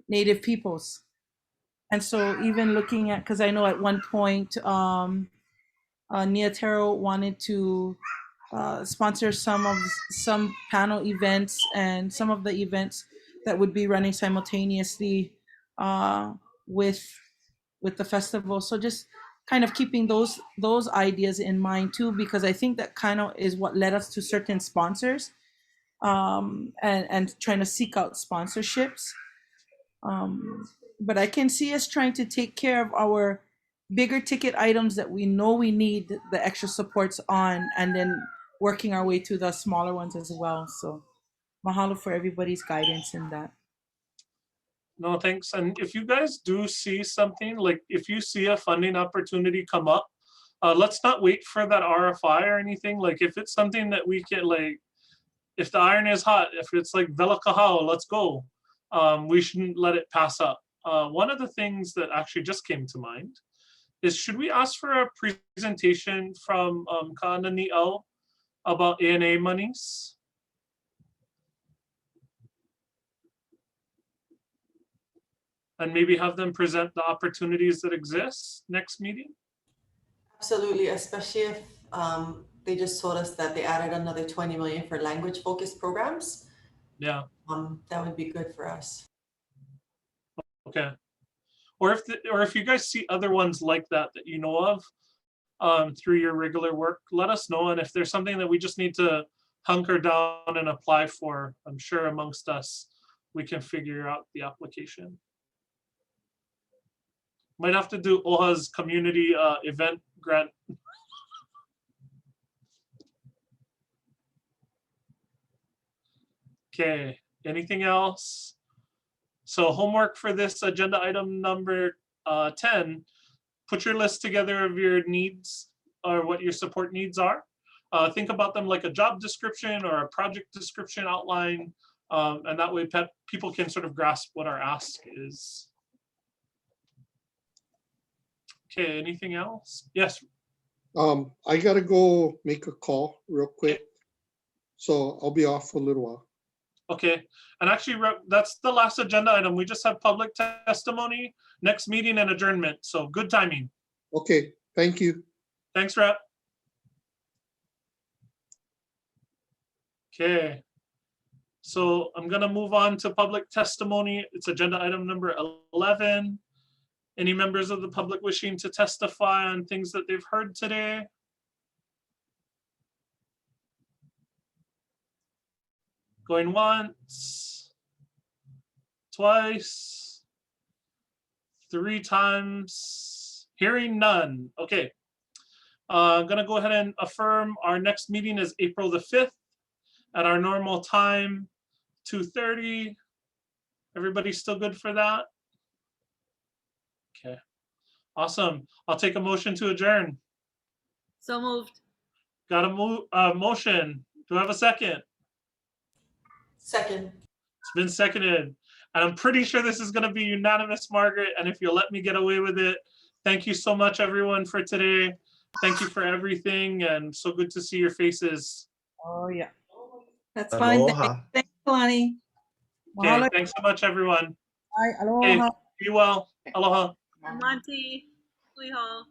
Native peoples. And so even looking at, because I know at one point, Niatero wanted to sponsor some panel events and some of the events that would be running simultaneously with the festival. So just kind of keeping those ideas in mind too, because I think that kind of is what led us to certain sponsors and trying to seek out sponsorships. But I can see us trying to take care of our bigger ticket items that we know we need the extra supports on, and then working our way to the smaller ones as well. So mahalo for everybody's guidance in that. No, thanks. And if you guys do see something, like if you see a funding opportunity come up, let's not wait for that RFI or anything. Like if it's something that we can, like, if the iron is hot, if it's like Vela Kahao, let's go. We shouldn't let it pass up. One of the things that actually just came to mind is, should we ask for a presentation from Ka'anani'au about ANA monies? And maybe have them present the opportunities that exist next meeting? Absolutely, especially if they just told us that they added another 20 million for language focused programs. Yeah. That would be good for us. Okay. Or if you guys see other ones like that you know of through your regular work, let us know. And if there's something that we just need to hunker down and apply for, I'm sure amongst us, we can figure out the application. Might have to do OHA's community event grant. Okay, anything else? So homework for this agenda item number 10, put your list together of your needs or what your support needs are. Think about them like a job description or a project description outline. And that way people can sort of grasp what our ask is. Okay, anything else? Yes. I gotta go make a call real quick. So I'll be off for a little while. Okay, and actually that's the last agenda item. We just have public testimony, next meeting and adjournment. So good timing. Okay, Thank you. Thanks, Rep. Okay. So I'm gonna move on to public testimony. It's agenda item number 11. Any members of the public wishing to testify on things that they've heard today? Going once, twice, 3 times, hearing none. Okay. I'm gonna go ahead and affirm our next meeting is April the 5th at our normal time, 2:30. Everybody still good for that? Okay, awesome. I'll take a motion to adjourn. So moved. Got a motion. Do I have a second? Second. It's been seconded. And I'm pretty sure this is gonna be unanimous, Margaret. And if you'll let me get away with it, thank you so much, everyone, for today. Thank you for everything, and so good to see your faces. Oh, yeah. That's fine. Aloha. Thanks, Kalani. Okay, Mahalo. thanks so much, everyone. Bye. Okay, Aloha. be well. Aloha. Monty, Hui hao.